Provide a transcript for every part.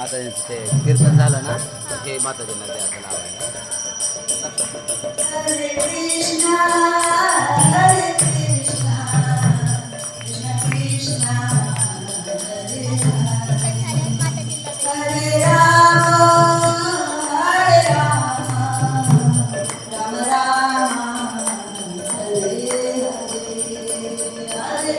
माताजींचं ते कीर्तन झालं ना हे माताजींना ते असं लावायला. हरे कृष्णा हरे कृष्णा कृष्ण कृष्णा हरे हरे राम हरे राम राम राम हरे हरे हरे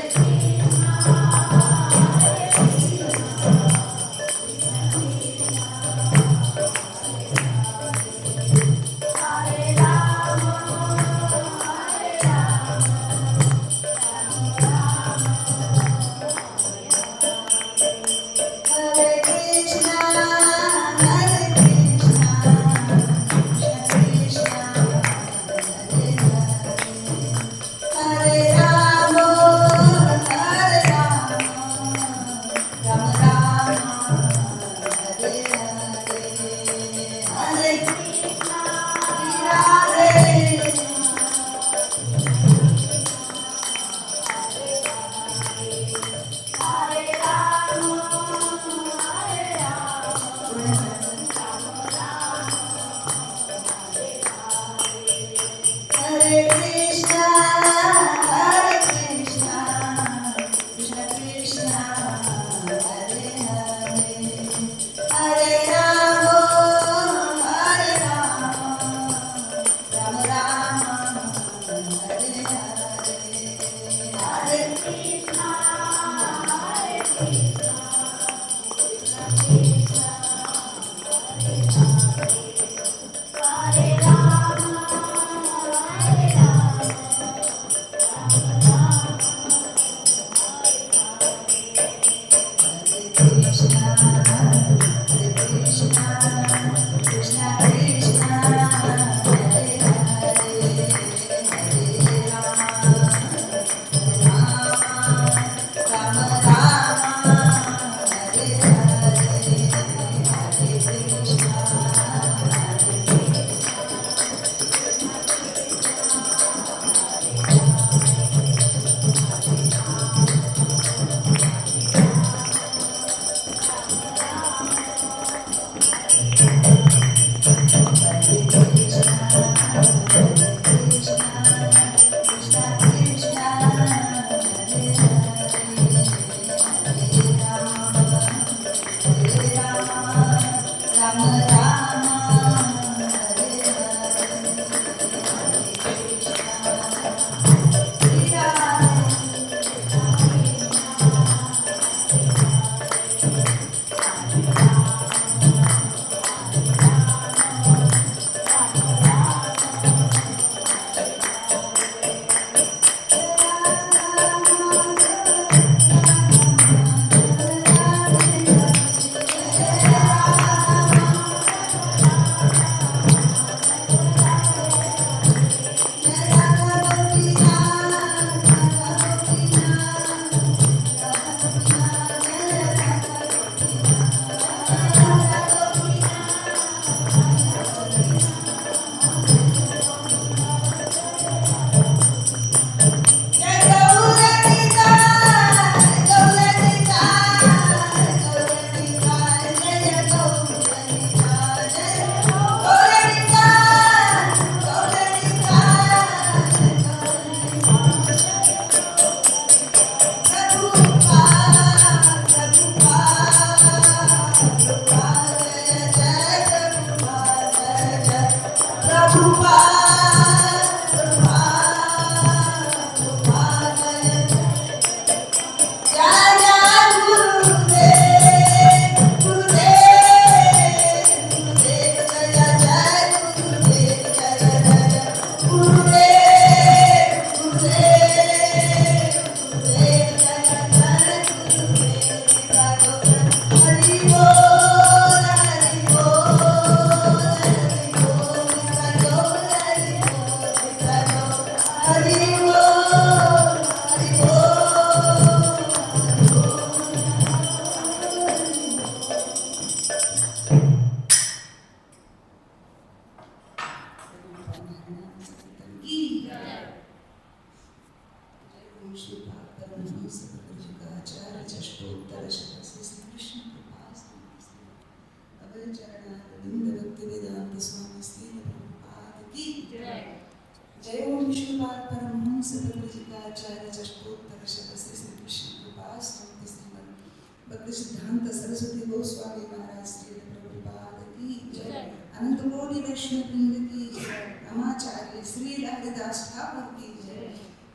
गोस्वामी महाराज श्री प्रभुपाद की जय, अनंत कोटि वैष्णववृंद की जय, रामाचार्य श्री हरिदास ठाकुर की जय।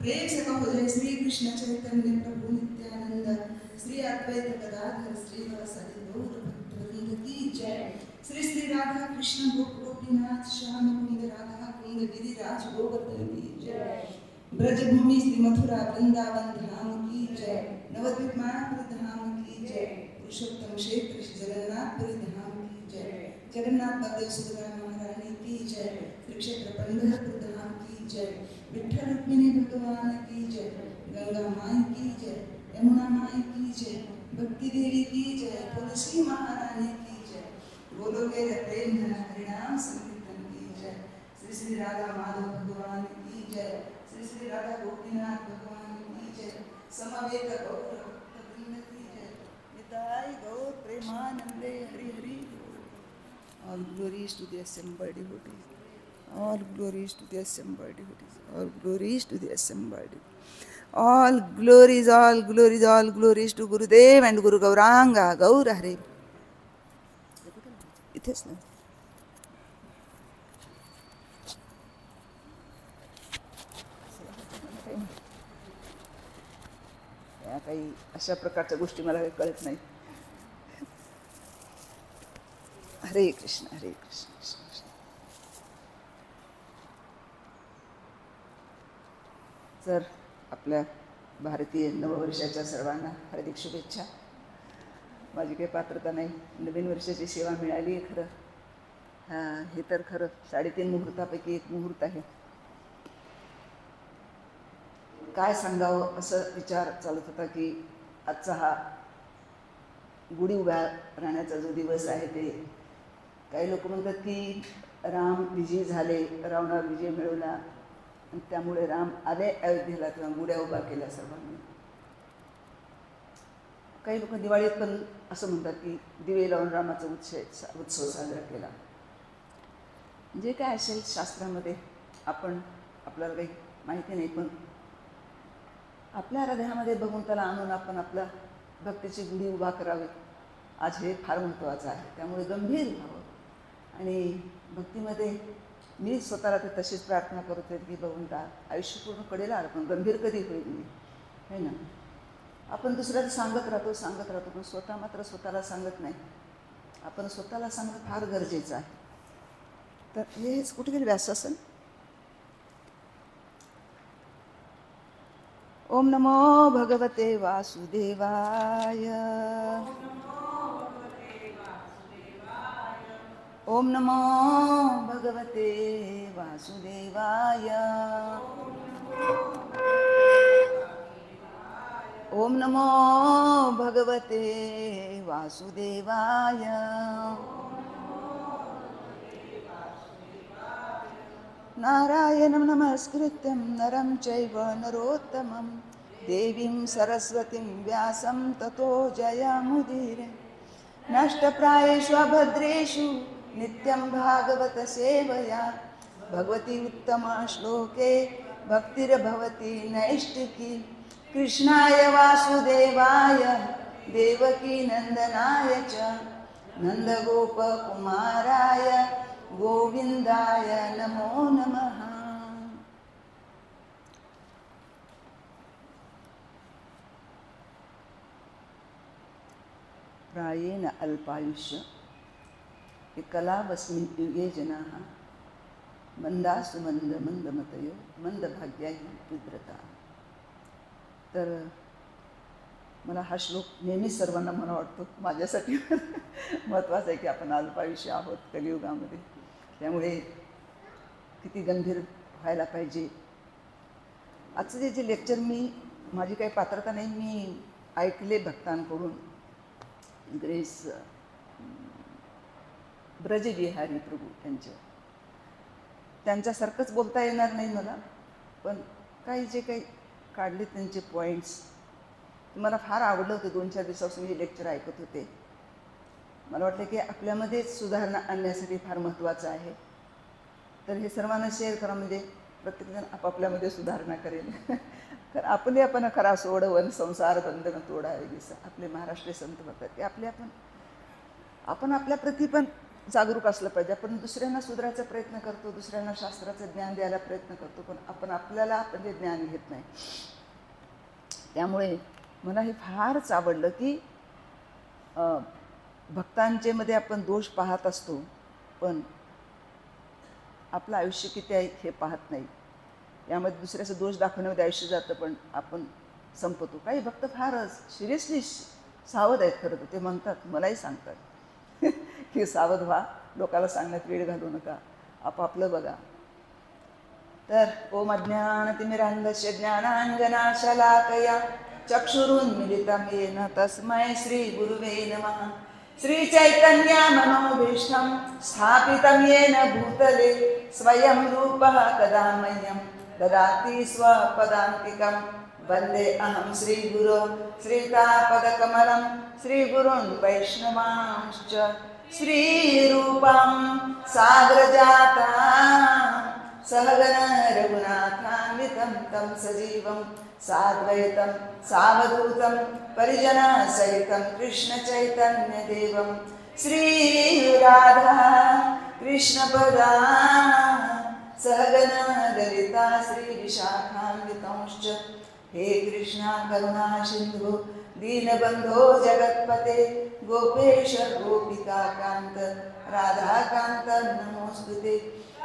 प्रेम से कहो जय श्री कृष्ण चैतन्य प्रभु नित्यानंद, श्री अद्वैत गदाधर श्रीवासादि गौर भक्तवृंद की जय। श्री श्री राधा कृष्ण गोपीनाथ श्याम कुंद राधा कुंद गिरिराज गोवर्धन की जय। ब्रजभूमि श्री मथुरा वृंदावन धाम की जय, नवद्वीप मायापुर धाम की जय, पुरुषोत्तम क्षेत्र श्री जगन्नाथपुरी धाम की जय, जगन्नाथ बलदेव सुभद्रा महारानी की जय, श्री क्षेत्र पंढरपुर धाम की जय, विठ्ठल रुक्मिणी भगवान की जय, गंगा माई की जय, यमुना माई की जय, भक्ति देवी की जय, तुलसी महारानी की जय। बोलोगे प्रेम धन हरिनाम संकीर्तन की जय। श्री श्री राधा माधव भगवान की जय, श्री श्री राधा गोपीनाथ भगवान की जय, समवेत गौर भक्तवृंद की जय। निताई गौर प्रेमानंदे Hari Hari. All glories to the assembled devotees. All glories to the assembled devotees. All glories to the assembled devotees. All glories, all glories, all glories to Gurudev and Guru Gauranga, Gaur Hare. इथेच ना. या काही अशा प्रकारच्या गोष्टी मला काही कळत नाही. हरे कृष्ण हरे कृष्ण कृष्ण कृष्ण. तर आपल्या भारतीय नववर्षाच्या सर्वांना हार्दिक शुभेच्छा. माझी काही पात्रता नाही, नवीन वर्षाची सेवा मिळाली आहे खरं. हां, हे तर खरं 3.5 मुहूर्तापैकी एक मुहूर्त आहे. काय सांगावं असं विचार चालत होता की आजचा हा गुढी उभ्या राहण्याचा जो दिवस आहे ते काही लोक म्हणतात की राम विजयी झाले, रावणावर विजय मिळवला आणि त्यामुळे राम आले अयोध्येला किंवा गुढ्या उभा केल्या सर्वांनी. काही लोक दिवाळीत पण असं म्हणतात की दिवे लावून रामाचा उत्सव साजरा केला. जे काय असेल शास्त्रामध्ये आपल्याला काही माहिती नाही, पण आपल्या हृदयामध्ये भगवंताला आणून आपण आपला भक्तीची गुढी उभा करावी. आज हे फार महत्त्वाचं आहे. त्यामुळे गंभीर व्हावं आणि भक्तीमध्ये मी स्वतःला तर तशीच प्रार्थना करत आहे की भगवंता आयुष्य पूर्ण कडेला आलं पण गंभीर कधी होईल मी, है ना. आपण दुसऱ्याला सांगत राहतो पण स्वतः मात्र स्वतःला सांगत नाही. आपण स्वतःला सांगणं फार गरजेचं आहे. तर हेच कुठे गेले व्यासासन. ओम नमो भगवते वासुदेवाय. ओम नमो भगवते वासुदेवाय. ओम नमो भगवते वासुदेवाय. नारायणं नमस्कृत्यं नरं चैव नरोत्तमं देवीं सरस्वतीं व्यासं ततो जयमुदीरये. नष्टप्रायेषु अभद्रेषु नित्यं भागवत सेवया भगवती उत्तमश्लोके भक्तिर्भवति नैष्टिकी. कृष्णाय वासुदेवाय देवकी नंदनाय च नंदगोपकुमाराय गोविंदाय नमो नमः. प्रायेण अल्पायुष्य कलावस्मिन् युगे जनाः मंदासु मंदमतयो मंदभाग्याय विद्रता. तर मला हा श्लोक नेहमी सर्वांना मला वाटतो. माझ्यासाठी महत्त्वाचं आहे की आपण अल्पायुष्य आहोत कलियुगामध्ये. त्यामुळे किती गंभीर व्हायला पाहिजे. आजचं जे लेक्चर माझी काही पात्रता नाही, मी ऐकले भक्तांकडून. ग्रेस ब्रजविहारी प्रभू त्यांच्यासारखंच बोलता येणार नाही मला, पण काही जे काही काढले त्यांचे पॉईंट्स मला फार आवडलं होतं. 2-4 दिवसापासून हे लेक्चर ऐकत होते. मला वाटलं की आपल्यामध्येच सुधारणा आणण्यासाठी फार महत्त्वाचं आहे. तर हे सर्वांना शेअर करा, म्हणजे प्रत्येकजण आपापल्यामध्ये सुधारणा करेल. तर आपण खरा सोडवन संसार बंधन तोडावे दिसा. आपले महाराष्ट्रीय संत म्हणतात की आपण आपण आपल्या प्रती पण जागरूक असलं पाहिजे. आपण दुसऱ्यांना सुधारायचा प्रयत्न करतो, दुसऱ्यांना शास्त्राचं ज्ञान द्यायला प्रयत्न करतो, पण आपण आपल्याला आपण ते ज्ञान घेत नाही. त्यामुळे मला हे फारच आवडलं की भक्तांचे मध्ये आपण दोष पाहत असतो, पण आपलं आयुष्य किती आहे हे पाहत नाही. यामध्ये दुसऱ्याचा दोष दाखवण्यामध्ये आयुष्य जातं, पण आपण संपतो. काही भक्त फारच सिरियसली सावध आहेत. खरं तर ते म्हणतात, मलाही सांगतात की सावध व्हा, लोकाला सांगण्यात वेळ घालू नका, आपापलं बघा. तर ओम अज्ञानतिमिरान्धस्य ज्ञानाञ्जनशलाकया चक्षुरुन्मिलितं येन तस्मै श्रीगुरुवे नमः. श्रीचैतन्यमनोभीष्टं स्थापितं येन भूतले स्वयं रूपः कदा मह्यं ददाति स्वपदान्तिकं. वन्दे अहं श्रीगुरो श्रीतापदकमलं श्रीगुरुन् वैष्णवांश्च. श्रीरूपं साग्रजाता सहगण रघुनाथान्वितं तं सजीवं साद्वैतं सावधूतं परिजनसहितं कृष्णचैतन्यदेवं. श्रीराधा कृष्णपदा सहगण ललिता श्रीविशाखान्वितंश्च. हे कृष्णा करुणा सिन्धु दीनबन्धो जगत्पते गोपेश गोपिकान्त राधाकान्त नमोऽस्तुते.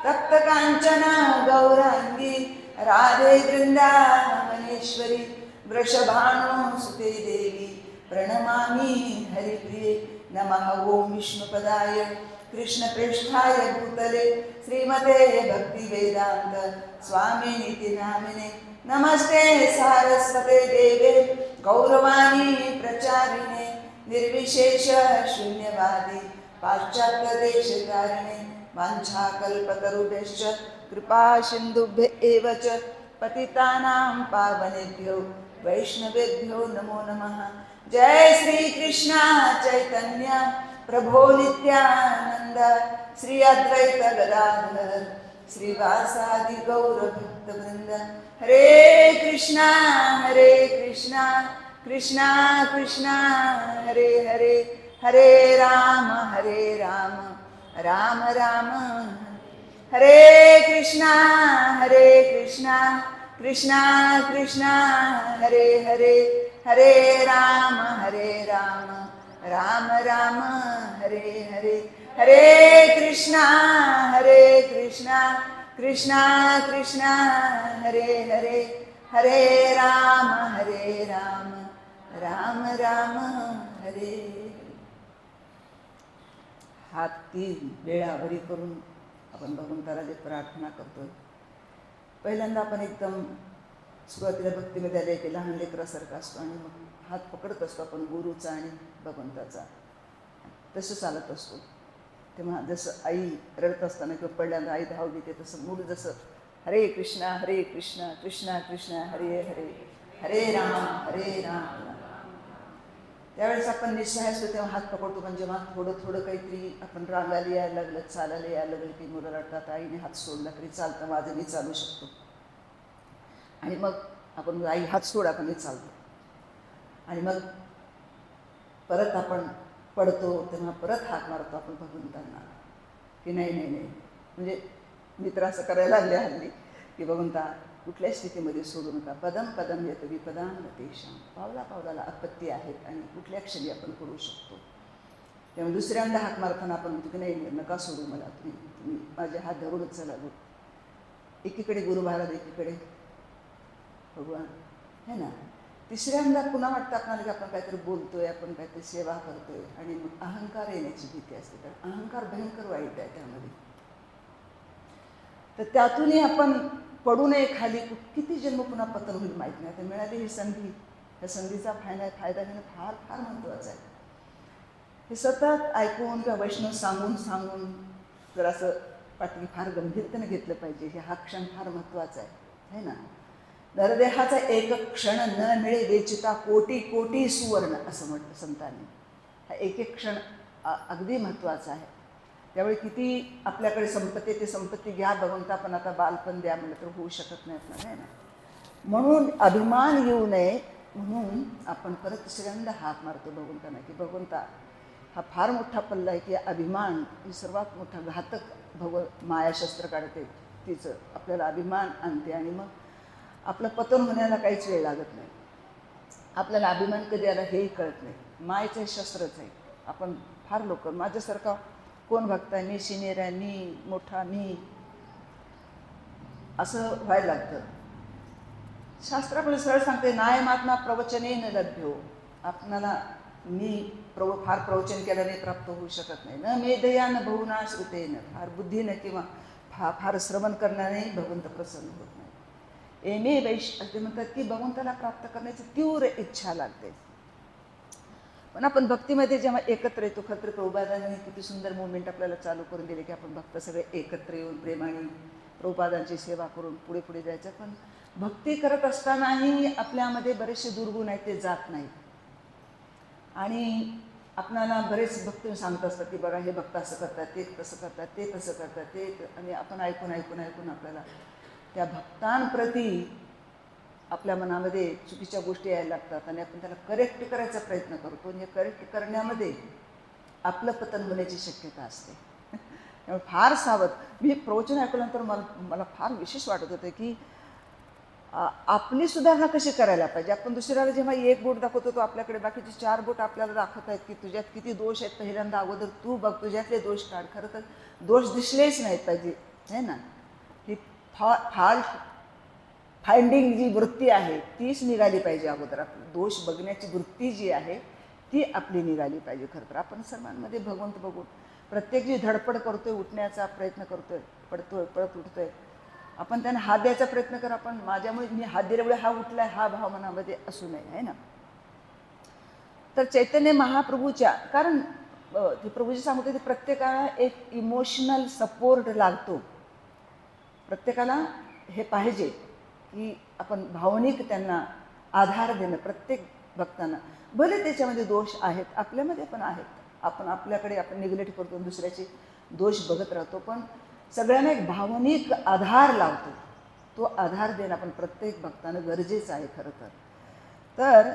तप्तकाञ्चन गौराङ्गी राधे वृन्दावनेश्वरी वृषभानुसुते देवी प्रणमामि हरिप्रिये. नमः ॐ विष्णुपदाय कृष्णप्रेष्ठाय भूतले श्रीमते भक्तिवेदान्त स्वामिनिति नामिने. नमस्ते सारस्वते देवे गौरवाणी प्रचारिणे निर्विशेष शून्यवादी पाश्चात्यदेशकारिणे. वाञ्छाकल्पतरुभ्यश्च कृपा सिन्धुभ्य एव च पतितानां पावनेभ्यो वैष्णवेभ्यो नमो नमः. जय श्री कृष्ण चैतन्य प्रभो नित्यानंद श्री अद्वैत गदाधर श्रीवासादि गौर भक्तवृंद. हरे कृष्णा कृष्णा कृष्णा हरे हरे हरे राम राम राम हरे कृष्णा कृष्णा कृष्णा हरे हरे हरे राम राम राम हरे हरे. हरे कृष्णा कृष्णा कृष्णा हरे हरे हरे राम राम राम हरे. हात 3 वेळा वरी करून आपण भगवंताला जे प्रार्थना करतो. पहिल्यांदा आपण एकदम सुरुवातीला भक्तीमध्ये आले की लहान लेकरासारखा असतो आणि मग हात पकडत असतो आपण गुरुचा आणि भगवंताचा. तसं चालत असतो. तेव्हा जसं आई रडत असताना किंवा पडल्यानंतर आई धाव देते तसं मूळ जसं हरे कृष्णा कृष्णा कृष्णा हरे हरे हरे राम त्यावेळेस आपण निश्चय असतो तेव्हा हात पकडतो. पण जेव्हा थोडं काहीतरी आपण रांगायला यायला लागलं, चालायला यायला लागलं की मुलं रडतात, आईने हात सोडला तरी चालतं, माझं मी चालू शकतो. आणि मग आपण आई हात सोड, आपण मी चालतो. आणि मग परत आपण पडतो तेव्हा परत हात मारतो आपण भगवंतांना की नाही. म्हणजे मित्र असं करायला लागले हल्ली की भगवंता कुठल्या स्थितीमध्ये सोडू नका. पदम येतं विपदां तेषां. पावलाला आपत्ती आहेत आणि कुठल्या क्षणी आपण पडू शकतो. त्यामुळे दुसऱ्यांदा हात मारताना आपण म्हणतो की नाही नका सोडू मला, तुम्ही माझे हात धरूनच चला. एकीकडे गुरु महाराज, एकीकडे भगवान है ना. तिसऱ्यांदा पुन्हा वाटतं आपल्याला की आपण काहीतरी बोलतोय, आपण काहीतरी सेवा करतोय आणि मग अहंकार येण्याची भीती असते. तर अहंकार भयंकर वाईट आहे त्यामध्ये. तर त्यातूनही आपण पडू नये खाली. किती जन्म पुन्हा पतन होईल माहीत नाही. तर मिळाली ही संधी, त्या संधीचा फायदा घेणं फार फार महत्त्वाचं आहे. हे सतत ऐकून किंवा वैष्णव सांगून जर असं पाठी फार गंभीरतेने घेतलं पाहिजे. हे हा क्षण फार महत्त्वाचा आहे ना. नरदेहाचा एक क्षण न मिळे वेचिता कोटी सुवर्ण असं म्हटलं संतांनी. हा एक क्षण अगदी महत्त्वाचा आहे. त्यावेळी किती आपल्याकडे संपत्ती, ते संपत्ती घ्या भगवंता, पण आता बालपण द्या म्हणलं तर होऊ शकत नाही ना. म्हणून अभिमान येऊ नये म्हणून आपण परत तिसऱ्यांदा हात मारतो भगवंतांना की भगवंता हा फार मोठा पल्ला आहे की अभिमान ही सर्वात मोठा घातक मायाशस्त्र काढते. तिचं आपल्याला अभिमान आणते आणि मग आपलं पतन होण्याला काहीच वेळ लागत नाही. आपल्याला अभिमान कधी आला हेही कळत नाही. मायचं शस्त्रच आहे. आपण फार लोक माझ्यासारखा कोण भक्त आहे, मी सिनियर आहे, मी मोठा, मी असं व्हायला लागतं. शास्त्र आपल्याला सरळ सांगते नायमात्मा प्रवचने न लभ्यो. आपणाला मी फार प्रवचन केल्याने प्राप्त होऊ शकत नाही. न मेधया न बहुना श्रुतेन, फार बुद्धीनं किंवा फार श्रवण करण्याने भगवंत प्रसन्न होत नाही. एमे असे म्हणतात की भगवंताला प्राप्त करण्याची तीव्र इच्छा लागते. पण आपण भक्तीमध्ये जेव्हा एकत्र येतो, खरं तर प्रभुपादांनी किती सुंदर मुवमेंट आपल्याला चालू करून दिले की आपण भक्त सगळे एकत्र येऊन प्रेमाने प्रभुपादांची सेवा करून पुढे पुढे जायचं. पण भक्ती करत असतानाही आपल्यामध्ये बरेचसे दुर्गुण आहेत, ते जात नाहीत. आणि आपल्याला बरेच भक्त सांगत असतात की बघा हे भक्त असं करतात, ते तसं करतात, ते तसं करतात, ते आणि आपण ऐकून ऐकून ऐकून आपल्याला त्या भक्तांप्रती आपल्या मनामध्ये चुकीच्या गोष्टी यायला लागतात आणि आपण त्याला करेक्ट करायचा प्रयत्न करतो. आणि करेक्ट करण्यामध्ये आपलं पतन होण्याची शक्यता असते. त्यामुळे फार सावध. मी प्रवचन ऐकल्यानंतर मला फार विशेष वाटत होतं की आपली सुधारणा कशी करायला पाहिजे. आपण दुसऱ्याला जेव्हा एक बोट दाखवतो तो आपल्याकडे बाकीचे 4 बोट आपल्याला दाखवत आहेत की तुझ्यात किती दोष आहेत. पहिल्यांदा अगोदर तू बघ, तुझ्यातले दोष काढ. खरं तर दोष दिसलेच नाहीत पाहिजे, है ना. ही फॉल्ट फाइंडिंग जी वृत्ती आहे तीच निघाली पाहिजे अगोदर. आपली दोष बघण्याची वृत्ती जी आहे ती आपली निघाली पाहिजे. खरं तर आपण सर्वांमध्ये भगवंत बघून प्रत्येक जी धडपड करतोय, उठण्याचा प्रयत्न करतोय, पळत उठतोय, आपण त्यांना हात द्यायचा प्रयत्न कर. आपण माझ्यामुळे मी हात दिल्यामुळे हा उठलाय हा भाव मनामध्ये असू नये, आहे ना. तर चैतन्य महाप्रभूच्या, कारण ते प्रभूजी सांगत होते प्रत्येकाला एक इमोशनल सपोर्ट लागतो. प्रत्येकाला हे पाहिजे की आपण भावनिक त्यांना आधार देणं. प्रत्येक भक्तांना भले त्याच्यामध्ये दोष आहेत, आपल्यामध्ये पण आहेत. आपण आपल्याकडे आपण निग्लेक्ट करतो, दुसऱ्याचे दोष बघत राहतो. पण सगळ्यांना एक भावनिक आधार लावतो. तो आधार देणं आपण प्रत्येक भक्तानं गरजेचं आहे खरं तर. तर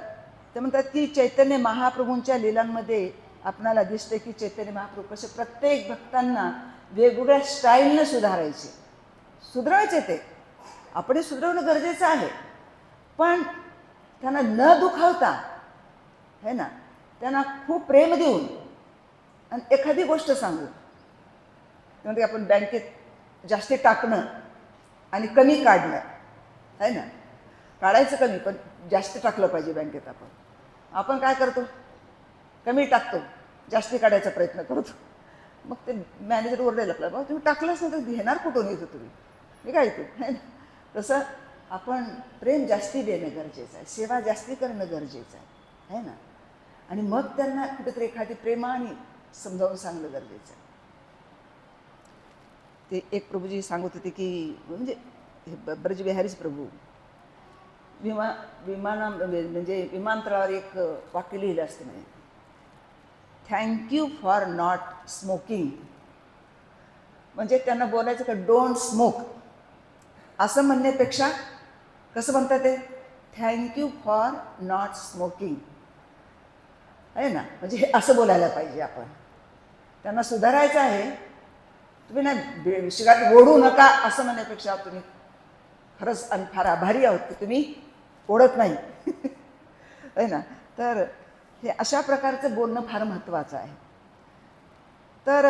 ते म्हणतात की चैतन्य महाप्रभूंच्या लीलांमध्ये आपणाला दिसते की चैतन्य महाप्रभू कसे प्रत्येक भक्तांना वेगवेगळ्या स्टाईलनं सुधारायचे. ते आपण सुधारवणं गरजेचं आहे. पण त्यांना न दुखावता, है ना, त्यांना खूप प्रेम देऊन आणि एखादी गोष्ट सांगू. म्हणजे आपण बँकेत जास्ती टाकणं आणि कमी काढणं, आहे ना. काढायचं कमी, पण जास्त टाकलं पाहिजे बँकेत. आपण काय करतो, कमी टाकतो, जास्ती काढायचा प्रयत्न करतो. मग ते मॅनेजर ओरडेल आपल्याला, बाबा तुम्ही टाकलंच नाही तर घेणार कुठून येतो तुम्ही, मी काय येतो, आहे ना. तसं आपण प्रेम जास्ती देणं गरजेचं आहे, सेवा जास्ती करणं गरजेचं आहे ना. आणि मग त्यांना कुठेतरी एखादी प्रेमाने समजावून सांगणं गरजेचं आहे. ते एक प्रभूजी सांगत होते की म्हणजे ब्रजविहारीच प्रभू म्हणजे विमानतळावर एक वाक्य लिहिलं असतं, म्हणजे थँक्यू फॉर नॉट स्मोकिंग. म्हणजे त्यांना बोलायचं का डोंट स्मोक असं म्हणण्यापेक्षा कसं म्हणतात ते थँक्यू फॉर नॉट स्मोकिंग, आहे ना. म्हणजे हे असं बोलायला पाहिजे आपण. त्यांना सुधारायचं आहे, तुम्ही ना शिगात ओढू नका असं म्हणण्यापेक्षा तुम्ही खरंच आम्ही फार आभारी आहोत की तुम्ही ओढत नाही, आहे ना. तर हे अशा प्रकारचं बोलणं फार महत्त्वाचं आहे. तर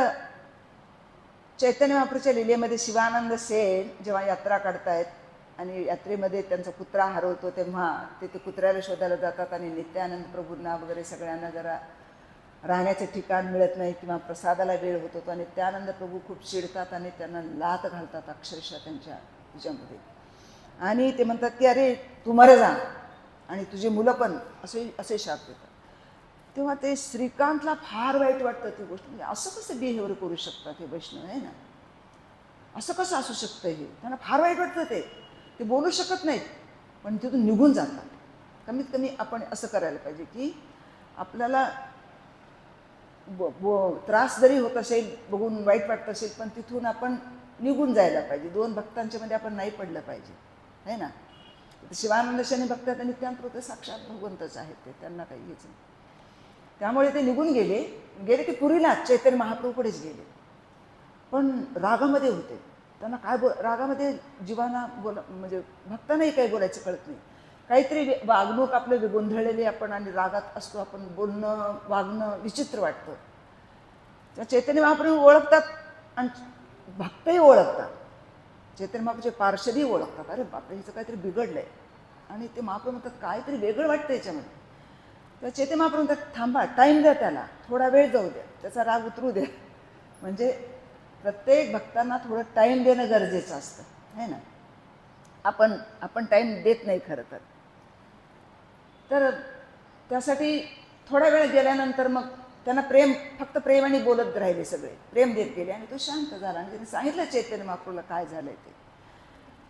चैतन्य महाप्रभूच्या लीलेमध्ये शिवानंद सेन जेव्हा यात्रा काढतायत आणि यात्रेमध्ये त्यांचा कुत्रा हरवतो, तेव्हा ते कुत्र्याला शोधायला जातात आणि नित्यानंद प्रभूंना वगैरे सगळ्यांना जरा राहण्याचं ठिकाण मिळत नाही किंवा प्रसादाला वेळ होत होतो आणि त्यानंद प्रभू खूप चिडतात आणि त्यांना लाथ घालतात अक्षरशः त्यांच्या ह्याच्यामध्ये. आणि ते म्हणतात की अरे तू मर जा आणि तुझी मुलं पण असे शाप देतात. तेव्हा ते श्रीकांतला फार वाईट वाटतं ती गोष्ट. म्हणजे असं कसं बिहेवियर करू शकतात हे वैष्णव, आहे ना. असं कसं असू शकतं हे, त्यांना फार वाईट वाटतं. ते बोलू शकत नाहीत पण तिथून निघून जातात. कमीत कमी आपण असं करायला पाहिजे की आपल्याला त्रास जरी होत असेल, बघून वाईट वाटत असेल, पण तिथून आपण निघून जायला पाहिजे. 2 भक्तांच्या मध्ये आपण नाही पडलं पाहिजे, आहे ना. शिवानंद शनी भक्त आणि नित्यानंद प्रभू साक्षात भगवंतच आहेत, ते त्यांना काही हेच नाही. त्यामुळे ते निघून गेले गेले की पुरीला चैतन्य महाप्रभूकडेच गेले. पण रागामध्ये होते. त्यांना काय रागामध्ये जीवाला म्हणजे भक्तांनाही काही बोलायचं कळत नाही. काहीतरी वागणूक आपले गोंधळलेली आपण आणि रागात असतो आपण, बोलणं वागणं विचित्र वाटतं. त्या चैतन्य महाप्रभू ओळखतात आणि भक्तही ओळखतात. चैतन्य महाप्रभूचे पार्षदही ओळखतात. अरे बापरे, हिचं काहीतरी बिघडलंय. आणि ते महाप्रभू म्हणतात काहीतरी वेगळं वाटतं याच्यामध्ये. तर चैतन्य महाप्रभू म्हणतात थांबा, टाईम द्या त्याला, थोडा वेळ जाऊ द्या, त्याचा राग उतरू द्या. म्हणजे प्रत्येक भक्तांना थोडं टाईम देणं गरजेचं असतं, है ना. आपण टाईम देत नाही खरं तर. तर त्यासाठी थोडा वेळ गेल्यानंतर मग त्यांना फक्त प्रेमाने बोलत राहिले, सगळे प्रेम देत गेले आणि तो शांत झाला. आणि त्याने सांगितलं चैतन्य महाप्रभूला काय झालंय ते.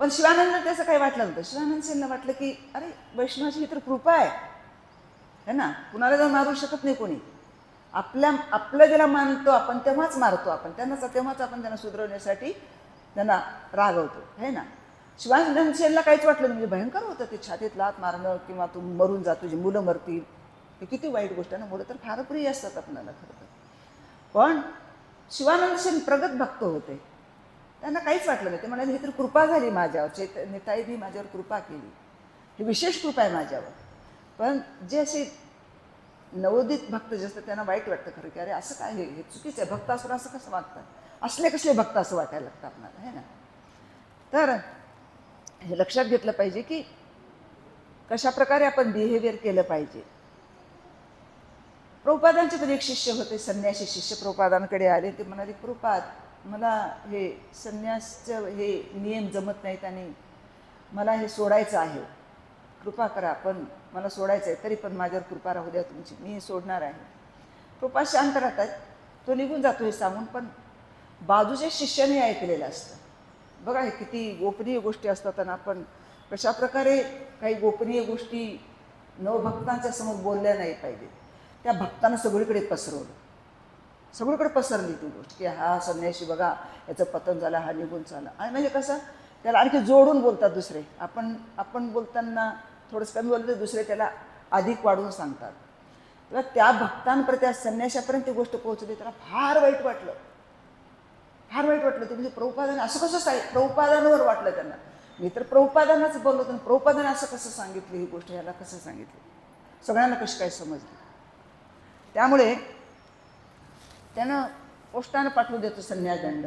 पण शिवानंदला त्याचं काही वाटलं नव्हतं. शिवानंद सेनला वाटलं की अरे वैष्णवाची ही तर कृपा आहे ना, कुणाला जर मारू शकत नाही कोणी. आपलं ज्याला मानतो आपण तेव्हाच मारतो आपण तेव्हाच आपण त्यांना सुधरवण्यासाठी त्यांना रागवतो, है ना. शिवानंद सेनला काहीच वाटलं नाही. म्हणजे भयंकर होतं ते, छातीत लात मारणं किंवा तू मरून जा, तुझी मुलं मरतील, हे किती वाईट गोष्ट आहे ना. मुलं तर फार प्रिय असतात आपल्याला खरं तर. पण शिवानंद सेन प्रगत भक्त होते, त्यांना काहीच वाटलं नाही. ते म्हणाले ही तर कृपा झाली माझ्यावर, चैतन्यताईंनी माझ्यावर कृपा केली, ही विशेष कृपा आहे माझ्यावर. पण जे असे नवोदित भक्त जे असतात त्यांना वाईट वाटतं खरं की अरे असं काय, हे चुकीचं आहे, भक्त असं असं कसं वागतात, असले कसले भक्त असं वाटायला लागतं आपल्याला, है ना. तर हे लक्षात घेतलं पाहिजे की कशा प्रकारे आपण बिहेवियर केलं पाहिजे. प्रभुपादांचे पण एक शिष्य होते, संन्यासी शिष्य प्रभुपादांकडे आले. ते म्हणाले प्रभुपाद, मला हे संन्यासचं हे नियम जमत नाहीत आणि मला हे सोडायचं आहे, कृपा करा, पण मला सोडायचं आहे, तरी पण माझ्यावर कृपा राहू द्या तुमची, मी हे सोडणार आहे. प्रभुपाद शांत राहतात. तो निघून जातो हे सांगून, पण बाजूच्या शिष्याने ऐकलेलं असतं. बघा हे किती गोपनीय गोष्टी असतात आणि आपण कशाप्रकारे काही गोपनीय गोष्टी नवभक्तांच्या समोर बोलल्या नाही पाहिजे. त्या भक्तांना सगळीकडे पसरली ती गोष्ट की हा संन्यासी बघा याचं पतन झालं, हा निघून चालला. आणि म्हणजे कसं त्याला आणखी जोडून बोलतात दुसरे. आपण बोलताना थोडंसं कमी बोलतो, दुसरे त्याला अधिक वाढवून सांगतात. तेव्हा त्या भक्तांपर्यंत, त्या संन्याशापर्यंत ती गोष्ट पोहोचली. त्याला फार वाईट वाटलं. ते म्हणजे प्रभुपादांनी असं कसं प्रभुपादांवर वाटलं त्यांना. मी तर प्रभुपादांनाच बोललो होतो, प्रभुपादांनी असं कसं सांगितलं, ही गोष्ट याला कसं सांगितली, सगळ्यांना कशी काय समजली. त्यामुळे त्यानं पोस्टानं पाठवून देतो संन्यासदंड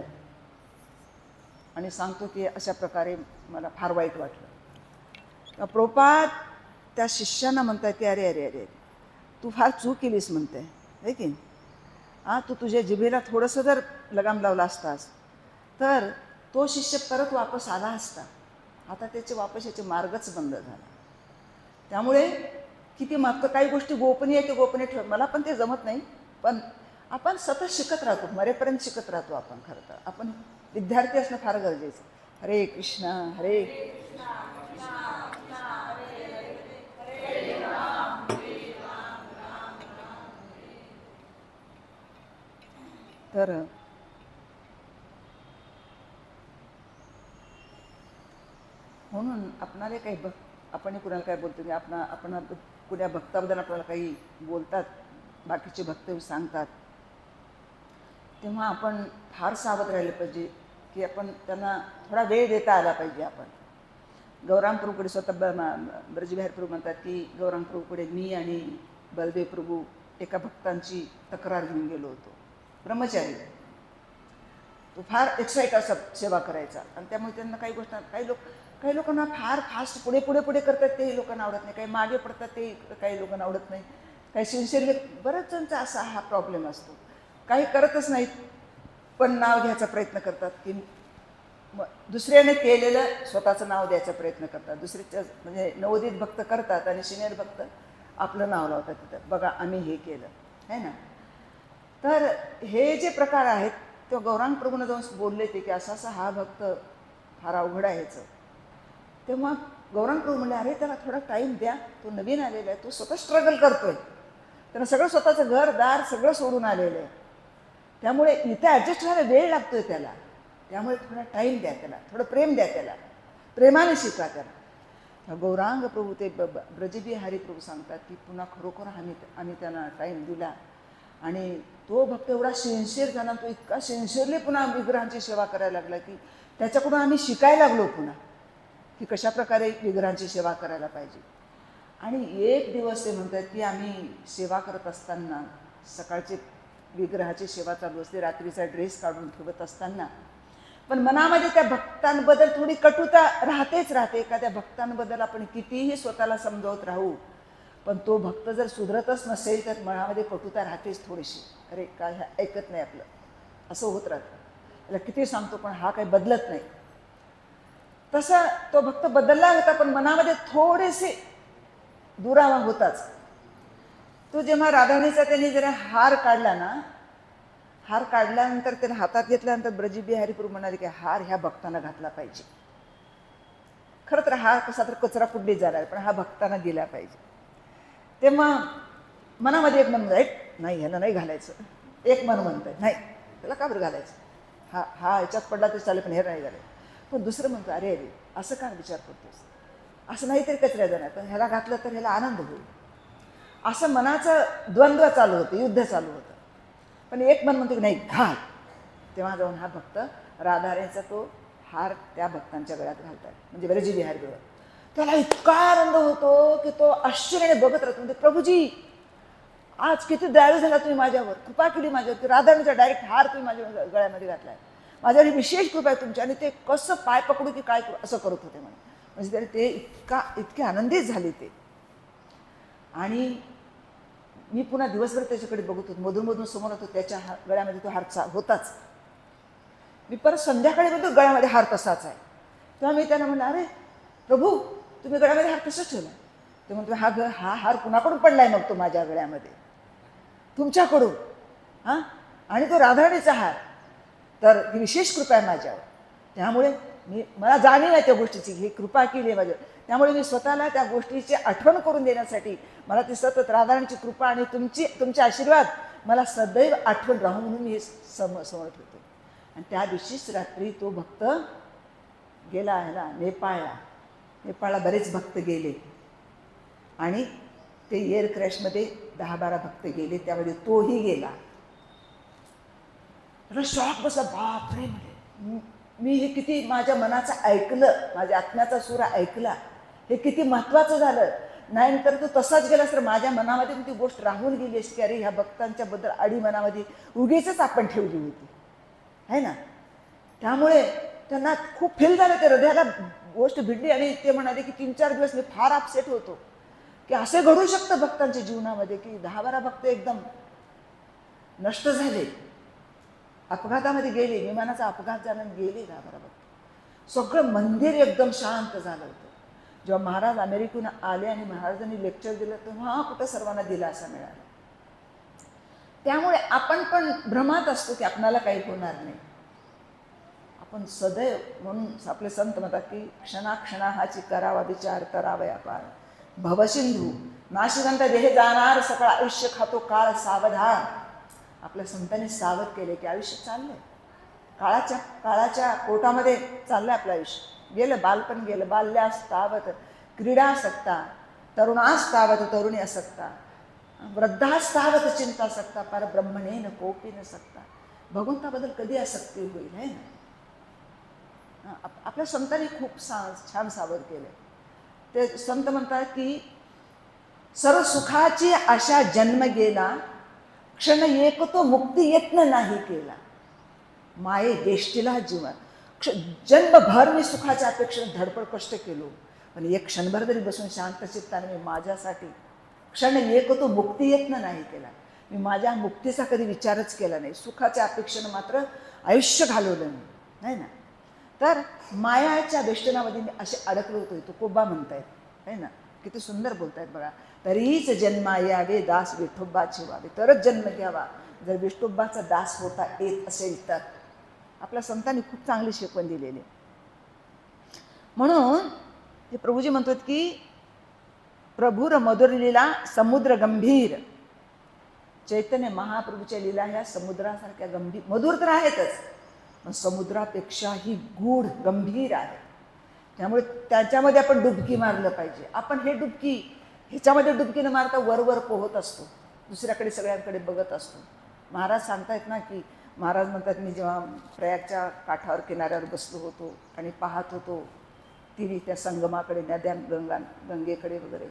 आणि सांगतो की अशा प्रकारे मला फार वाईट वाटलं. प्रभुपाद त्या शिष्यांना म्हणताय की अरे अरे अरे तू फार चूक केलीस म्हणते, है की. तू तुझ्या जिभेला थोडंसं जर लगाम लावला असतास तर तो शिष्य परत वापस आला असता. आता त्याचे वापस याचे मार्गच बंद झाला. त्यामुळे किती मागतं काही गोष्टी गोपनीय ते गोपनीय ठेव. मला पण ते जमत नाही, पण आपण सतत शिकत राहतो, मरेपर्यंत शिकत राहतो आपण. खरं तर आपण विद्यार्थी असणं फार गरजेचं. हरे कृष्ण हरे तर म्हणून आपणाला काही आपण कुणाला काय बोलतो की आपण कुण्या भक्ताबद्दल आपल्याला काही बोलतात, बाकीचे भक्त सांगतात, तेव्हा आपण फार सावध राहिलं पाहिजे की आपण त्यांना थोडा वेळ देता आला पाहिजे. आपण गौरांग प्रभूकडे स्वतः ब्रजबिहारी प्रभू म्हणतात की गौरांग प्रभूकडे मी आणि बलदेव प्रभू एका भक्तांची तक्रार घेऊन गेलो होतो. ब्रह्मचारी तो फार एक्साईट असा सेवा करायचा आणि त्यामुळे त्यांना काही लोकांना फार फास्ट पुढे करतात, ते लोकांना आवडत नाही. काही मागे पडतात, ते काही लोकांना आवडत नाही. काही सिन्सिअरली बऱ्याच जणांचा असा हा प्रॉब्लेम असतो. काही करतच नाहीत पण नाव घ्यायचा प्रयत्न करतात की दुसऱ्याने केलेलं स्वतःचं नाव द्यायचा प्रयत्न करतात. दुसऱ्याच्या म्हणजे नवोदित भक्त करतात आणि सिनियर भक्त आपलं नाव लावतात तिथं, बघा आम्ही हे केलं, है ना. तर हे जे प्रकार आहेत ते गौरांग प्रभूंना जाऊन बोलले ते की असा हा भक्त फार अवघड आहे ह्याचं. तेव्हा गौरांग प्रभू म्हणले अरे त्याला थोडा टाईम द्या, तो नवीन आलेला आहे, तो स्वतः स्ट्रगल करतोय, त्यानं सगळं स्वतःचं घरदार सगळं सोडून आलेलं आहे. त्यामुळे इथे ॲडजस्ट व्हायला वेळ लागतोय त्याला. त्यामुळे थोडा टाईम द्या त्याला, थोडं प्रेम द्या त्याला, प्रेमाने शिका त्याला. गौरांग प्रभू ते ब्रजबिहारी प्रभू सांगतात की पुन्हा खरोखर आम्ही त्यांना टाईम दिला आणि तो भक्त एवढा सिन्सिअर झाला, तो इतका सिन्सिअरली पुन्हा विग्रहांची सेवा करायला लागला की त्याच्याकडून आम्ही शिकायला लागलो पुन्हा की कशाप्रकारे विग्रहांची सेवा करायला पाहिजे. आणि एक दिवस ते म्हणतात की आम्ही सेवा करत असताना सकाळचे विग्रहाची सेवा चालू असते, रात्रीचा ड्रेस काढून ठेवत असताना पण मनामध्ये त्या भक्तांबद्दल थोडी कटुता राहतेच राहते. एखाद्या भक्तांबद्दल आपण कितीही स्वतःला समजावत राहू पण तो भक्त जर सुधरतच नसेल तर मनामध्ये कटुता राहतेच थोडीशी. अरे काय ऐकत नाही आपलं, असं होत राहतं. त्याला किती सांगतो पण हा काही बदलत नाही. तसा तो भक्त बदलला होता पण मनामध्ये थोडेसे दुरावा होताच. तो जेव्हा राधाणीचा त्यांनी जरा हार काढला ना, हार काढल्यानंतर त्याने हातात घेतल्यानंतर ब्रजबिहारी प्रभू म्हणाले की हार ह्या भक्तांना घातला पाहिजे. खरं तर हा कसा तर कचरा कुंडीत झाला पण हा भक्तांना दिला पाहिजे. तेव्हा मनामध्ये एक मन म्हणत नाही ह्याला नाही घालायचं, एक मन म्हणतंय नाही त्याला का बरं घालायचं, हा ह्याच्यात पडला तर चालेल पण हे नाही घालायचं. पण दुसरं म्हणतो अरे अरे असं का विचार करतोस, असं नाही तरी कचऱ्या जाणार पण ह्याला घातलं तर ह्याला आनंद होईल. असं मनाचं द्वंद्व चालू होतं, युद्ध चालू होतं. पण एक मन म्हणतो की नाही घाल. तेव्हा जाऊन हा भक्त राधाराणीचा तो हार त्या भक्तांच्या गळ्यात घालतात म्हणजे ब्रजबिहारी प्रभू. त्याला इतका आनंद होतो की तो आश्चर्याने बघत राहतो. म्हणजे प्रभूजी आज किती दयाळू झाला तुम्ही माझ्यावर, कृपा केली माझ्यावर की राधाराणीचा डायरेक्ट हार तुम्ही माझ्या गळ्यामध्ये घातलाय, माझ्यावर ही विशेष कृपा आहे तुमची. आणि ते कसं पाय पकडू की काय करू असं करत होते म्हणे. म्हणजे तरी ते इतके आनंदित झाले ते. आणि मी पुन्हा दिवसभर त्याच्याकडे बघत होतो, मधून समोर होतो त्याच्या गळ्यामध्ये तो हार होताच. मी परत संध्याकाळी बघतो गळ्यामध्ये हार तसाच आहे. तेव्हा मी त्यांना म्हणलं अरे प्रभू तुम्ही गळ्यामध्ये हार तसंच ठेवला. ते म्हणतो हा हार कुणाकडून पडलाय मग तो माझ्या गळ्यामध्ये, तुमच्याकडून. हां आणि तो राधाराणीचा हार, तर ही विशेष कृपा आहे माझ्यावर. त्यामुळे मला जाणीव आहे त्या गोष्टीची, ही कृपा केली आहे माझ्यावर. त्यामुळे मी स्वतःला त्या गोष्टीची आठवण करून देण्यासाठी मला ती सतत राधाराणीची कृपा आणि तुमचे आशीर्वाद मला सदैव आठवण राहू म्हणून मी समोर ठेवतो. आणि त्या दिवशीच रात्री तो भक्त गेला ह्याला नेपाळला बरेच भक्त गेले आणि ते एअर क्रॅशमध्ये 10-12 भक्त गेले, त्यामध्ये तोही गेला. त्याला शॉक बसला, बापरे म्हणजे मी हे किती माझ्या मनाचं ऐकलं, माझ्या आत्म्याचा सूर ऐकला, हे किती महत्त्वाचं झालं. नाहीतर तो तसाच गेलास तर माझ्या मनामध्ये ती गोष्ट राहून गेली असती की अरे ह्या भक्तांच्याबद्दल आडी मनामध्ये उगीचच आपण ठेवली होती आहे ना. त्यामुळे त्यांना खूप फील झालं, ते हृदयाला गोष्ट भिडली आणि ते म्हणाले की 3-4 दिवस मी फार अपसेट होतो की असे घडू शकतं भक्तांच्या जीवनामध्ये की 10-12 भक्त एकदम नष्ट झाले, अपघातामध्ये गेले, विमानाचा अपघात झाला आणि गेले 10-12 भक्त. सगळं मंदिर एकदम शांत झालं होतं. जेव्हा महाराज अमेरिकेहून आले आणि महाराजांनी लेक्चर दिलं तेव्हा कुठं सर्वांना दिलासा मिळाला. त्यामुळे आपण पण भ्रमात असतो की आपणाला काही होणार नाही. आपण सदैव, म्हणून आपले संत म्हणतात की क्षणाक्षणा हाची करावा विचार करावा अपार भवसिंधू नाशिवंत देह जाणार सकळ आयुष्य खातो काळ सावधान. आपल्या संतांनी सावध केले की आयुष्य चाललंय, काळाच्या पोटामध्ये चाललंय आपलं आयुष्य. गेलं बालपण, गेलं बाल्यास्तावत क्रीडासक्ता, तरुणास्तावत तरुणी असक्ता, वृद्धास्तावत चिंतासक्ता, परब्रह्मणेन कोपी न सकता. भगवंताबद्दल कधी आसक्ती होईल आहे ना. आपल्या संतांनी खूप छान सावध केलं. ते संत म्हणतात की सर्व सुखाची आशा जन्म गेला, क्षण एक तो मुक्ती यत्न नाही केला, माये देष्टीला जीवन. जन्मभर मी सुखाच्या अपेक्षेने धडपड कष्ट केलो पण एक क्षणभर जरी बसून शांत चित्ताने मी माझ्यासाठी क्षण एक तो मुक्ती यत्न नाही केला. मी माझ्या मुक्तीचा कधी विचारच केला नाही. सुखाच्या अपेक्षेनं मात्र आयुष्य घालवलं नाही ना. तर मायाच्या वेष्टनामध्ये मी असे अडकलो होतो. तो कोबा म्हणतायत आहे ना, किती सुंदर बोलतायत बघा. तरीच जन्मा यावे दास विठोबाचे व्हावे, तरच जन्म घ्यावा जर विठोबाचा दास होता येत असेल तर. आपल्या संतांनी खूप चांगली शिकवण दिलेली. म्हणून हे प्रभूजी म्हणतात की प्रभुर मधुर लीला समुद्र गंभीर. चैतन्य महाप्रभूच्या लीला ह्या समुद्रासारख्या गंभीर, मधुर तर आहेतच पण समुद्रापेक्षाही गूढ गंभीर आहे. त्यामुळे त्याच्यामध्ये आपण डुबकी मारलं पाहिजे. आपण हे डुबकी ह्याच्यामध्ये डुबकी न मारता वरवर पोहत असतो, दुसऱ्याकडे सगळ्यांकडे बघत असतो. महाराज सांगतायत ना की महाराज म्हणतात, मी जेव्हा प्रयागच्या काठावर किनाऱ्यावर बसलो होतो आणि पाहत होतो तिन्ही त्या संगमाकडे, नद्या, गंगेकडे वगैरे,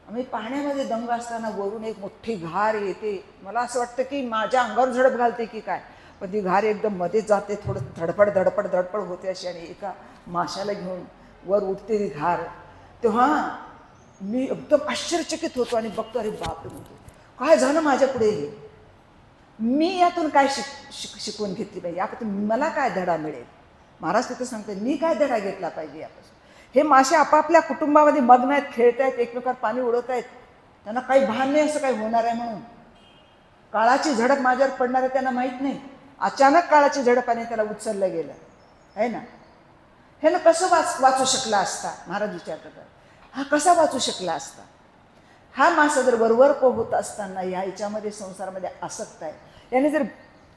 आम्ही पाहण्यामध्ये दंग असताना वरून एक मोठी घार येते. मला असं वाटतं की माझ्या अंगावर झडप घालते की काय, पण ती घार एकदम मध्ये जाते, थोडं धडपड धडपड धडपड होते अशी, आणि एका माशाला घेऊन वर उठते ती घार. तेव्हा मी एकदम आश्चर्यचकित होतो आणि बघतो, अरे बापरे, म्हणतो काय झालं माझ्या पुढे, हे मी यातून काय शिकवून घेतली पाहिजे, यापासून मला काय धडा मिळेल. महाराज तिथं सांगते, मी काय धडा घेतला पाहिजे यापासून. हे मासे आपापल्या कुटुंबामध्ये मग्न आहेत, खेळत आहेत, एकमेकात पाणी उडवत आहेत, त्यांना काही भान नाही असं काही होणार आहे म्हणून. काळाची झडप माझ्यावर पडणार आहे त्यांना माहीत नाही. अचानक काळाची झडपाने त्याला उचललं गेलं आहे ना. हे ना कसं वाचू शकला असता, महाराज विचार करतात, हा कसा वाचू शकला असता. हा मासा जर वरवर पोहत असताना ह्याच्यामध्ये संसारामध्ये आसक्त आहे, याने जर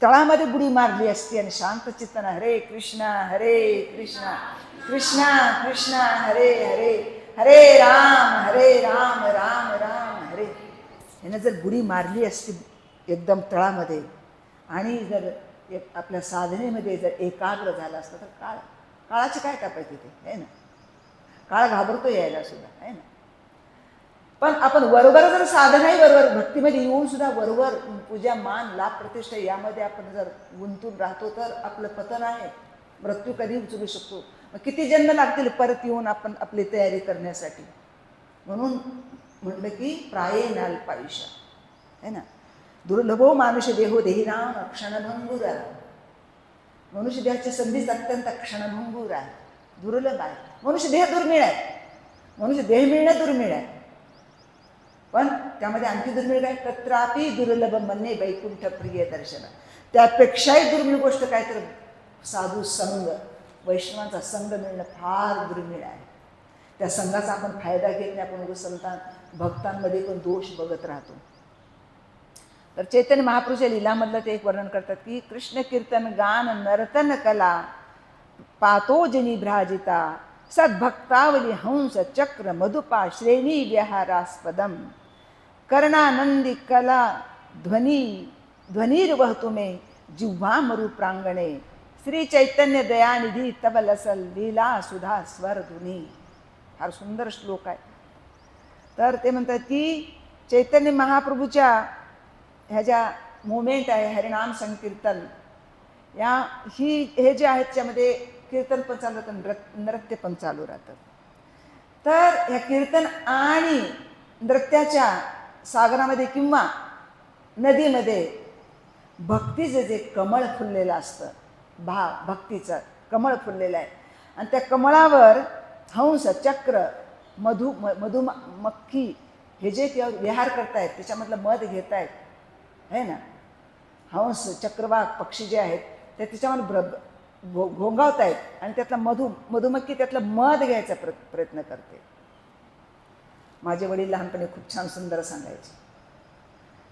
तळामध्ये बुडी मारली असती आणि शांत चित्तानं हरे कृष्णा कृष्णा कृष्णा हरे हरे, हरे राम राम राम हरे, याने जर बुडी मारली असती एकदम तळामध्ये आणि जर आपल्या साधनेमध्ये जर एकाग्र झाला असता, तर काळाची काय कापायची ते आहे ना. काळ घाबरतो यायला सुद्धा आहे ना. पण आपण वरवर जर साधनाही बरोबर भक्तीमध्ये येऊन सुद्धा वरवर पूजा, मान, लाभ, प्रतिष्ठा यामध्ये आपण जर गुंतून राहतो तर आपलं पतन आहे. मृत्यू कधी उचलू शकतो. मग किती जन्म लागतील परत येऊन आपण आपली तयारी करण्यासाठी. म्हणून म्हटलं की प्रायेनाल्पायुषा आहे ना. दुर्लभो मानुष्य देहो देहिनाम क्षणभंगूर आहे. मनुष्य देहाची संधीच अत्यंत क्षणभंगूर आहे, दुर्लभ आहे. मनुष्य देह दुर्मिळ आहे, मनुष्य देह मिळणं दुर्मिळ आहे. पण त्यामध्ये आणखी दुर्मिळ काय, तत्रापि दुर्लभ म्हणणे वैकुंठ प्रिय दर्शन. त्यापेक्षाही दुर्मिळ गोष्ट काय तर साधू संग, वैष्णवांचा संग मिळणं फार दुर्मिळ आहे. त्या संघाचा आपण फायदा घेत नाही. आपण संतान भक्तांमध्ये पण दोष बघत राहतो. तर चैतन्य महापुरुषाच्या लीलामधलं ते एक वर्णन करतात की कृष्ण कीर्तन गान नर्तन कला पातो जनी भ्राजिता सद्भक्तावली हंस चक्र मधुपा श्रेणी विहारास्पदम कर्णानंदी कला ध्वनिर्वहतु मे जिह्वा मरु प्रांगणे श्री चैतन्य दयानिधी तब लसल लीला सुधा स्वर धुनी. फार सुंदर श्लोक आहे. तर ते म्हणतात की चैतन्य महाप्रभूच्या ह्या ज्या मुवमेंट आहे हरिनाम संकीर्तन, हे जे आहेत त्यामध्ये कीर्तन पण चालू राहतं, नृत्य पण चालू राहतं. तर ह्या कीर्तन आणि नृत्याच्या सागरामध्ये किंवा नदीमध्ये भक्तीचं जे कमळ फुललेलं असतं, भक्तीचं कमळ फुललेलं आहे, आणि त्या कमळावर हंस चक्र मधुमक्खी हे जे त्यावर विहार करतायत, त्याच्यामधलं मध घेत आहेत है ना. हंस चक्रवाक पक्षी जे आहेत ते त्याच्यामध्ये घोंगावत आहेत आणि त्यातला मधुमक्खी त्यातलं मध घ्यायचा प्रयत्न करते. माझे वडील लहानपणी खूप छान सुंदर सांगायचे.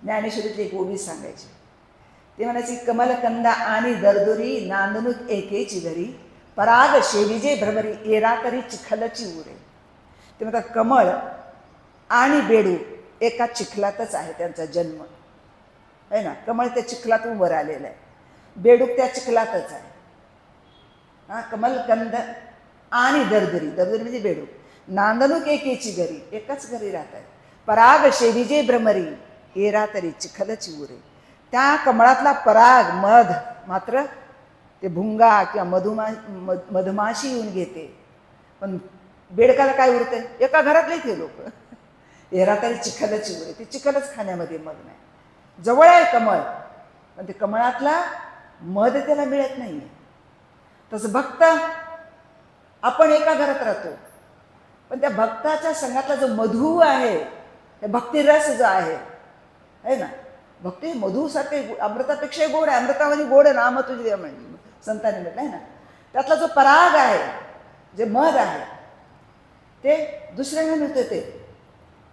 ज्ञानेश्वरीतली एक ओवी सांगायची. ते म्हणायचे, कमलकंदा आणि दरदुरी नांदणूक एकेची घरी पराग शेविजे भ्रमरी एरा करी चिखलची उरे. ते म्हणतात कमळ आणि बेडू एका चिखलातच आहे त्यांचा जन्म आहे ना. कमळ त्या चिखलातून वर आलेलं आहे, बेडूक त्या चिखलातच आहे. हा, कमलकंद आणि दरदुरी म्हणजे बेडूक, नांदणूक एकेची घरी एकाच घरी राहत आहे. पराग शेविजे भ्रमरी एरा तरी चिखलची उरे. त्या कमळातला पराग मध मात्र ते भुंगा किंवा मधमाशी येऊन घेते, पण बेडकाला काय उरते, एका घरातले ते लोक. एरा तरी चिखलची उरे, ते चिखलच खाण्यामध्ये मग्न आहे. जवळ आहे कमळ, पण ते कमळातला मध त्याला मिळत नाही. तसं भक्त आपण एका घरात राहतो, पण त्या भक्ताच्या संघातला जो मधू आहे, हे भक्तिरस जो आहे ना, भक्ती मधूसारखे अमृतापेक्षाही गोड आहे. अमृतावरी गोड नाम तुझे म्हणजे संतांनी म्हटलं आहे ना. त्यातला जो पराग आहे, जे मध आहे, ते दुसऱ्याला मिळते, ते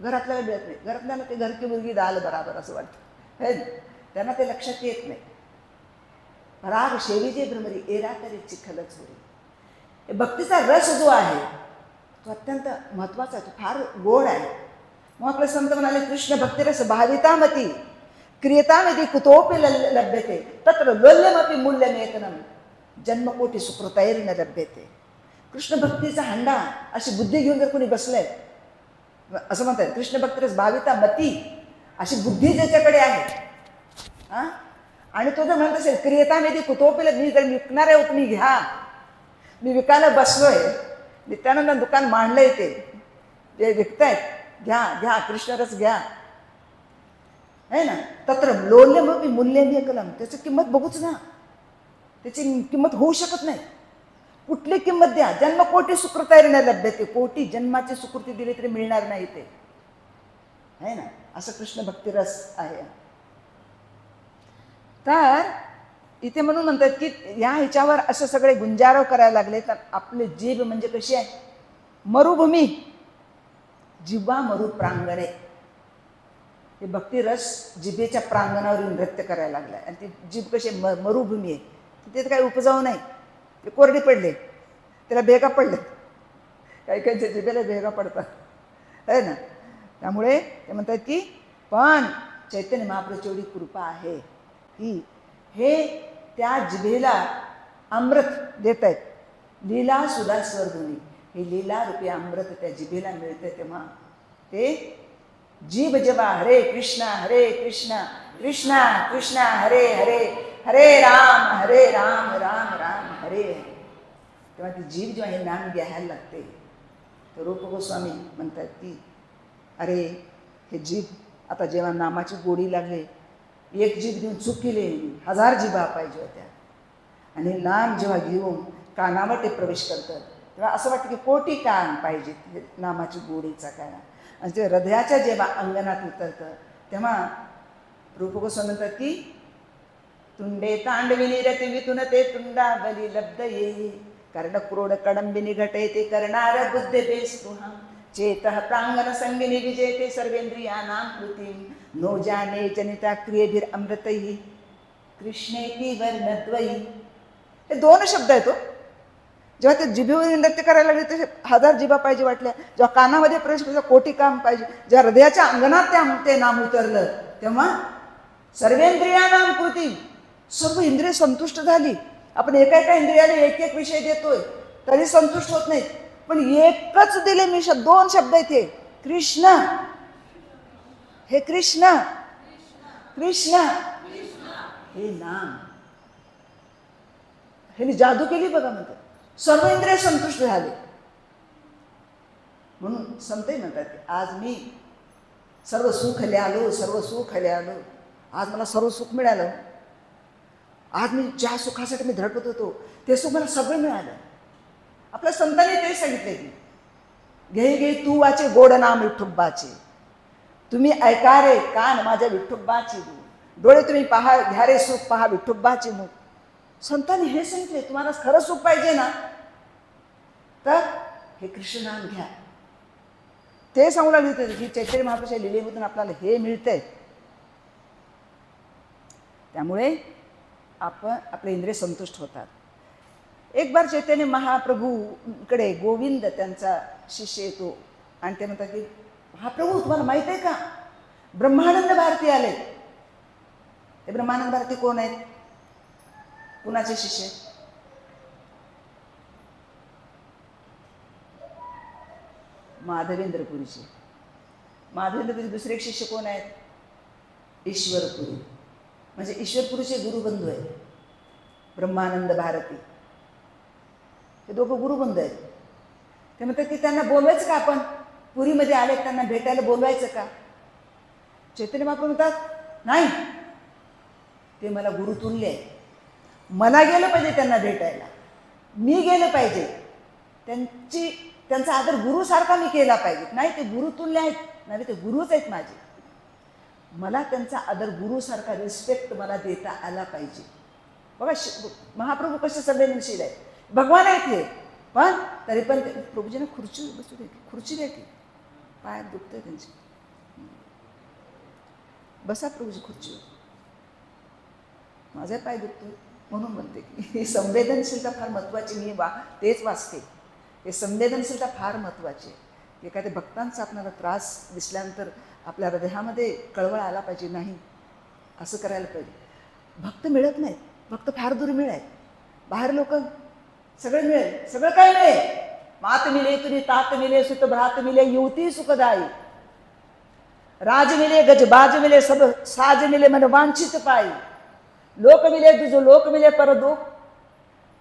घरातल्याला मिळत नाही. घरातल्याला ते घरकी मुलगी दाल बराबर असं वाटतं है ना, त्यांना ते लक्षात येत नाही. पराग शेविजे भ्रमरी एरा तरी चिखलच होरी. हे भक्तीचा रस जो आहे तो अत्यंत महत्त्वाचा आहे, तो फार गोड आहे. मग आपले संत म्हणाले कृष्ण भक्तिरस भावितामती क्रियतामती कुतोपि लभ्यते तत्र लोल्यमपि मूल्यमेकनम जन्मकोटी सुकृतैर्न लभ्यते. कृष्ण भक्तीचा हंडा अशी बुद्धी घेऊन जर कोणी बसलंय असं म्हणतात, कृष्ण भक्तिरस भाविता मती अशी बुद्धी ज्याच्याकडे आहे हां, आणि तो जर म्हणत असेल क्रियतामती कुतोपि, मी जर विकणार आहे तुम्ही घ्या, मी विकायला बसलोय, नित्यानंद दुकान मांडलंय, ते जे विकतायत घ्या घ्या कृष्णरस घ्या आहे ना. तत्र लोल्यमपि मूल्यमेकनम, त्याची किंमत बघूच ना, त्याची किंमत होऊ शकत नाही. कुठली किंमत द्या, जन्मकोटी सुकृतैर्न लभ्यते, कोटी जन्माची सुकृती दिली तरी मिळणार नाही ते आहे ना. असं कृष्ण भक्तिरस आहे. तर इथे म्हणून म्हणतात की या ह्याच्यावर असं सगळे गुंजारव करायला लागले. तर आपले जीभ म्हणजे कशी आहे, मरुभूमी, जिव्हा मरु प्रांगणे. हे भक्तिरस जिभेच्या प्रांगणावर नृत्य करायला लागलाय. आणि ती जीभ कशी मरुभूमी आहे, तिथे काही उपजाऊ नाही, ते कोरडी पडले, त्याला भेगा पडले, काही काहीच्या जिभेला भेगा पडतात आहे ना. त्यामुळे ते म्हणतात की पण चैतन्य महाप्रभूची एवढी कृपा आहे की हे त्या जिभेला अमृत देत आहेत. लीला सुधा स्वरधुनी, हे लीला रूपी अमृत त्या जिभेला मिळते. तेव्हा ते जीभ जेव्हा हरे कृष्णा कृष्णा कृष्णा हरे हरे हरे राम राम राम हरे, तेव्हा ती जीभ जेव्हा हे नाम घ्यायला लागते. तर रूप गोस्वामी म्हणतात की अरे हे जीभ आता जेव्हा नामाची गोडी लागली, एक जीभ देऊन चूक केली, 1000 जिभा पाहिजे होत्या. आणि नाम जेव्हा घेऊन कानावर ते प्रवेश करतं तेव्हा असं वाटतं की कोटी कान पाहिजेत नामाची गोडीचा कान. आणि ते हृदयाच्या जेव्हा अंगणात उतरतं तेव्हा रूप गोस्वामी म्हणतात की तुंडे तांडविनी रती वितुन ते तुंडा बली लब्ध येई कर्ण क्रोड कडंबिनी घटे ते करणार बुद्ध बेस्पृहा चेतः प्रांगण संगिनी विजेते सर्वेंद्रियानां कृतिम नो जाने जनिता क्रियेभिर अमृतही कृष्णेती वर्णद्वयी. हे 2 शब्द आहेत. जेव्हा ते जिभेवर नृत्य करायला लागले तसे 1000 जिभा पाहिजे वाटल्या. जेव्हा कानामध्ये प्रवेश केला कोटी काम पाहिजे. जेव्हा हृदयाच्या अंगणात ते नाम उतरलं तेव्हा सर्वेंद्रियानां कृतिम, सर्व इंद्रिय संतुष्ट झाली. आपण एका एका इंद्रियाला एक एक विषय देतोय तरी संतुष्ट होत नाही, पण एकच दिले मी 2 शब्द आहेत हे कृष्ण, हे कृष्ण कृष्ण हे नाम, हे जादू केली बघा म्हणतात. सर्व इंद्रिय संतुष्ट झाले. म्हणून संतही म्हणतात की आज मी सर्व सुख आलो, सर्व सुख आलो, आज मला सर्व सुख मिळालं. आज मी ज्या सुखासाठी मी धडपत होतो ते सुख मला सगळं मिळालं. आपल्या संतांनी ते सांगितले की घे घे तू वाचे गोड नाम विठुब्बाचे, तुम्ही ऐका रे कान माझ्या विठुब्बाची, डोळे तुम्ही पहा घ्या रे सुख पहा विठुब्बाची मुख. संतांनी हे सांगितले तुम्हाला खरं सुख पाहिजे ना तर हे कृष्ण नाम घ्या. ते सांगू लागले की चैतन्य महाप्रभूच्या लिलेमधून आपल्याला हे मिळतंय. त्यामुळे आपण आपले इंद्रिय संतुष्ट होतात. एक बार चैतन्य महाप्रभूकडे गोविंद त्यांचा शिष्य येतो आणि ते म्हणतात की महाप्रभू तुम्हाला माहीत आहे का ब्रह्मानंद भारती आले. ते ब्रह्मानंद भारती कोण आहेत, कुणाचे शिष्य? माधवेंद्रपुरीचे. माधवेंद्रपुरी दुसरे एक शिष्य कोण आहेत? ईश्वरपुरी, म्हणजे ईश्वरपुरीचे गुरुबंधू आहेत ब्रह्मानंद भारती. हे दोघं गुरुबंधू आहेत. ते म्हणतात की त्यांना बोलवायचं का, आपण पुरीमध्ये आले त्यांना भेटायला बोलवायचं का? चैतन्य महाप्रभू म्हणतात नाही, ते मला गुरुतुल्य आहे, मला गेलं पाहिजे त्यांना भेटायला, मी गेलं पाहिजे, त्यांचा आदर गुरुसारखा मी केला पाहिजे. नाही ते गुरुतुल्य आहेत, नाही ते गुरुच आहेत माझे, मला त्यांचा आदर गुरुसारखा रिस्पेक्ट मला देता आला पाहिजे. बघा महाप्रभू कसे संवेदनशील आहेत, भगवान आहेत हे, पण तरी पण प्रभूजींना खुर्ची बसू दे, खुर्ची द्या की, पाय दुखतंय त्यांची, बसा प्रभूजी खुर्चीवर, माझा पाय दुखतो म्हणून म्हणते की ही संवेदनशीलता फार महत्त्वाची. मी तेच वाचते. हे संवेदनशीलता फार महत्त्वाची आहे. एखाद्या भक्तांचा आपल्याला त्रास दिसल्यानंतर आपल्या हृदयामध्ये कळवळ आला पाहिजे, नाही असं करायला पाहिजे. भक्त मिळत नाहीत, भक्त फार दुर्मिळ आहेत. बाहेर लोक सगळं मिळेल, सगळं काय मिळेल, मात मिले तुझी तात मिले सुत भ्रात मिले युवती सुखदाई, राज मिले गजबाज मिले सब साज मिले मन वांछित पाई, लोक मिले तुझो लोक मिले पर दुख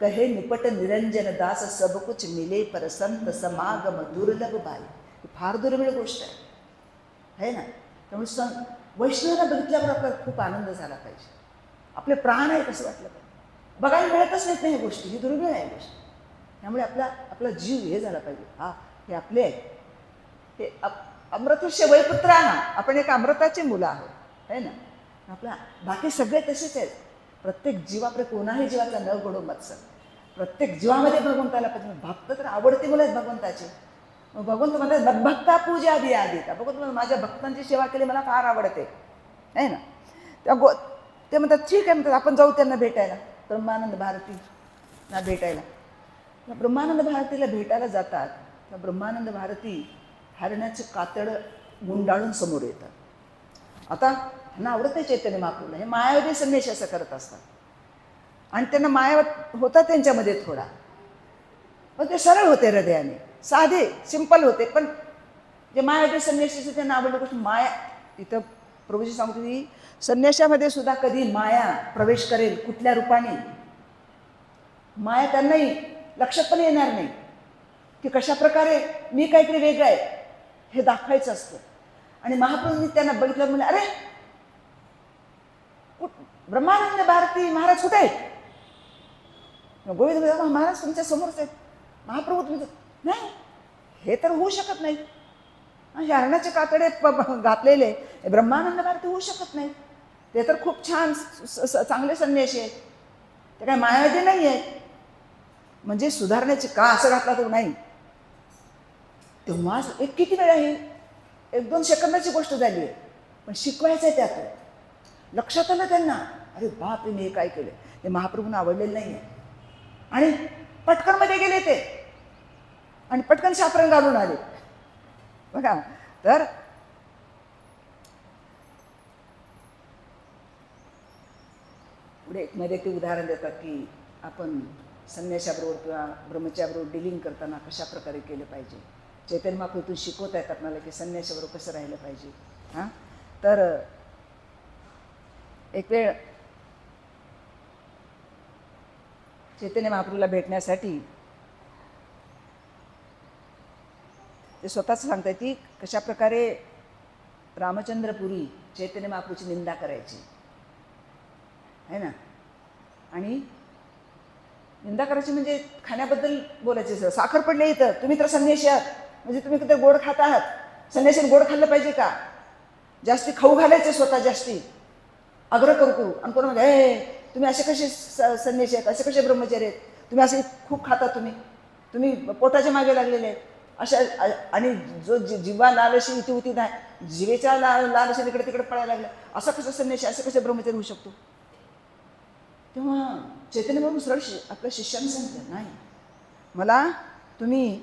कहे निपट निरंजन दास सब कुछ मिले पर संत समागम दुर्लभ बाई. ही फार दुर्मिळ गोष्ट आहे ना. त्यामुळे वैष्णवाला बघितल्यावर आपल्याला खूप आनंद झाला पाहिजे. आपले प्राण आहेत असं वाटलं पाहिजे. बघायला मिळतच नाहीत नाही ह्या गोष्टी, ही दुर्मिळ आहे गोष्ट. त्यामुळे आपला जीव हे झाला पाहिजे, हा हे आपले आहेत, हे अमृतस्य वैपुत्र आहा, आपण एक अमृताचे मुलं आहोत है ना. आपला बाकी सगळे तसेच आहेत. प्रत्येक जीवाकडे कोणाही जीवाचा न घडो मत्सर. प्रत्येक जीवामध्ये भगवंताला पाहिजे. भक्त तर आवडते मुलं आहेत भगवंताचे. मग भगवंत म्हणतात मद्भक्ता पूजा आधी आधी का. भगवंत माझ्या भक्तांची सेवा केली मला फार आवडते आहे ना. ते म्हणतात ठीक आहे, म्हणतात आपण जाऊ त्यांना भेटायला, ब्रह्मानंद भारतीला भेटायला. ब्रह्मानंद भारतीला भेटायला जातात. तर ब्रह्मानंद भारती हरणाचं कातड गुंडाळून समोर येतात. आता ह्यांना आवडत नाही चैतन्य महाप्रभूला. हे मायावादी संन्यासी असं करत असतात आणि त्यांना माया होता त्यांच्यामध्ये थोडा, पण ते सरळ होते हृदयाने, साधे सिंपल होते. पण जे मायावादी संन्यासीचं त्यांना आवडलं गोष्ट माया. इथं प्रभूजी सांगतो की संन्याशामध्ये सुद्धा कधी माया प्रवेश करेल कुठल्या रूपाने, माया त्यांनाही लक्षात पण येणार नाही की कशा प्रकारे मी काहीतरी वेगळं आहे हे दाखवायचं असतं. आणि महाप्रभूंनी त्यांना बघितलं, म्हणजे अरे ब्रह्मानंद भारती महाराज कुठे आहेत. गोविंद महाराज तुमच्या समोरच आहेत. महाप्रभू तुमचं नाही, हे तर होऊ शकत नाही. हे हरणाचे कातडे घातलेले ब्रह्मानंद भारती होऊ शकत नाही. ते तर खूप छान चांगले संन्यासी आहेत, ते काय मायावादी नाही आहेत. म्हणजे सुधारण्याचे का असं घातला तो नाही. तेव्हा एक किती वेळ आहे, 1-2 सेकंदाची गोष्ट झाली आहे, पण शिकवायचं आहे त्यातून. लक्षात आलं त्यांना, अरे बाप मी हे काय केलं. हे महाप्रभूंना आवडलेलं नाही आहे. आणि पटकनमध्ये गेले ते आणि पटकन शापरण घालून आले बघा. तर पुढे मध्ये ते उदाहरण देतात की आपण संन्याशाबरोबर किंवा ब्रह्मचाबरोबर डिलिंग करताना कशा प्रकारे केलं पाहिजे. चैतन्य महाप्रभूतून शिकवत आहेत आपल्याला की संन्याशाबरोबर कसं राहिलं पाहिजे. हां, तर एक वेळ चैतन्य महाप्रभूला भेटण्यासाठी ते स्वतःच सांगतात की कशा प्रकारे रामचंद्रपुरी चैतन्य महाप्रभूची निंदा करायची आहे ना. आणि निंदा करायची म्हणजे खाण्याबद्दल बोलायचे. साखर पडले इथं, तुम्ही तर संन्यासी आहात, म्हणजे तुम्ही किती गोड खात आहात. संन्यासीने गोड खाल्लं पाहिजे का. जास्ती खाऊ घालायचे स्वतः, जास्ती आग्रह करू. आणि कोण म्हणजे हे तुम्ही असे कसे संन्यासी आहेत, असे कसे ब्रह्मचारी आहेत, तुम्ही असे खूप खाता, तुम्ही पोटाच्या मागे लागलेले आहेत अशा. आणि जो जीवा लालशी इथे होती नाही, जीवेच्या लालशी इकडे तिकडे पळायला लागला, असं कसं संन्यासी, असे कसे ब्रह्मचारी होऊ शकतो. तेव्हा चैतन्य महाप्रभू सरळ आपल्या शिष्यांना सांगितलं, नाही मला तुम्ही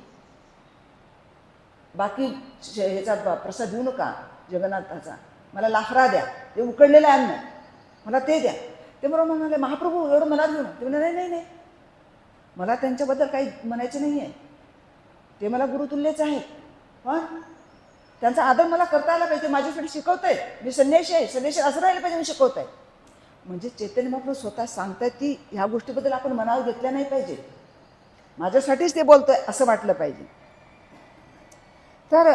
बाकी ह्याचा प्रसाद देऊ नका जगन्नाथाचा, मला लाफरा द्या, ते उकडलेलं अन्न मला ते द्या. ते बरोबर म्हणाले महाप्रभू एवढं मला देऊ ना. ते म्हणाले नाही नाही, मला त्यांच्याबद्दल काही म्हणायचं नाही आहे, ते मला गुरुतुल्यच आहेत, पण त्यांचा आदर मला करता आला पाहिजे. माझ्यासाठी शिकवत आहेत, मी संन्यासी आहे, संन्यासी असं राहिलं पाहिजे, मी शिकवत आहे. म्हणजे चैतन्य महाप्रभू स्वतः सांगतात की ह्या गोष्टीबद्दल आपण मनावर घेतल्या नाही पाहिजे, माझ्यासाठीच ते बोलतोय असं वाटलं पाहिजे. तर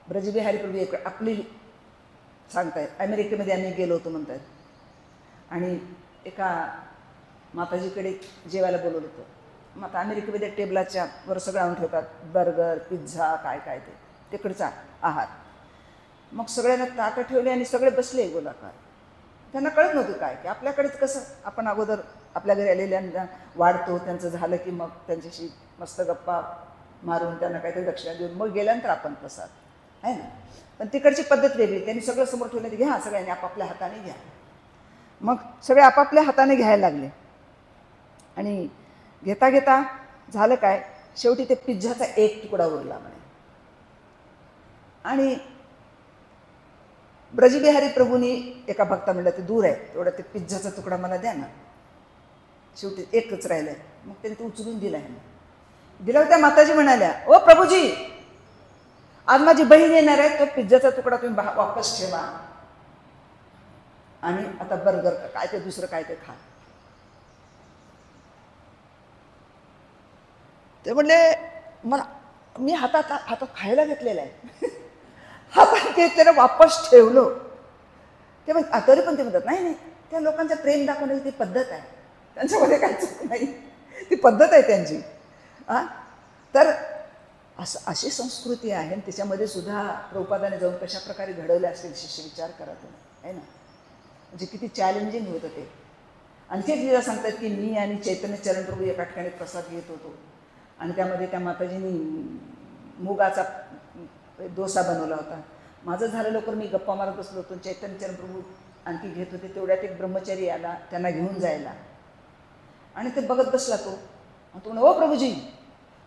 ब्रजबिहारी प्रभू एक आपली सांगतायत, अमेरिकेमध्ये आम्ही गेलो होतो म्हणतात, आणि एका माताजीकडे जेवायला बोलवलं होतं. मग आता अमेरिकेमध्ये टेबलाच्या वर सगळं आणून ठेवतात, बर्गर पिझ्झा काय काय ते तिकडचा आहार. मग सगळ्यांना ताटं ठेवले आणि सगळे बसले गोलाकार. त्यांना कळत नव्हतं काय की आपल्याकडेच कसं आपण अगोदर आपल्या घरी आलेल्यांना वाढतो, त्यांचं झालं की मग त्यांच्याशी मस्त गप्पा मारून त्यांना काहीतरी दक्षिणा देऊन मग गेल्यानंतर आपण प्रसाद आहे ना. पण तिकडची पद्धत वेगळी. त्यांनी सगळं समोर ठेवलं, घ्या सगळ्यांनी आपापल्या हाताने घ्या. मग सगळे आपापल्या हाताने घ्यायला लागले आणि घेता घेता झालं काय, शेवटी ते पिझ्झाचा एक तुकडा उरला म्हणे. आणि ब्रजबिहारी प्रभूंनी एका भक्ता म्हणलं ते दूर आहे तेवढा ते पिझ्झाचा तुकडा मला द्या ना, शेवटी एकच राहिलं आहे. मग त्यांनी ते उचलून दिला आहे. दिल्यावर त्या माताजी म्हणाल्या, ओ प्रभूजी, आज माझी बहीण येणार आहे, तो पिझ्झाचा तुकडा तुम्ही वापस ठेवा आणि आता बर्गर काय ते दुसरं काय ते खा. ते म्हणले मला, मी हातात खायला घेतलेलं आहे, हातात घेतलेलं वापस ठेवलं. ते तरी पण ते म्हणतात नाही नाही, त्या लोकांचं प्रेम दाखवण्याची ती पद्धत आहे, त्यांच्यामध्ये काय चूक नाही, ती पद्धत आहे त्यांची. तर अशी संस्कृती आहे आणि त्याच्यामध्ये सुद्धा प्रभुपादाने जाऊन कशा प्रकारे घडवले असतील शिष्य, विचार करा तुम्ही, आहे ना. म्हणजे किती चॅलेंजिंग होतं ते. आणखी एक लिहिला सांगतात की मी आणि चैतन्य चरण प्रभू एका ठिकाणी प्रसाद घेत होतो आणि त्यामध्ये त्या माताजींनी मुगाचा डोसा बनवला होता. माझं झालं लवकर, मी गप्पा मारत बसलो होतो, चैतन्य चरण प्रभू आणखी घेत होते. तेवढ्यात एक ब्रह्मचारी आला त्यांना घेऊन जायला आणि ते बघत बसला तो. आणि तो म्हणे, ओ प्रभूजी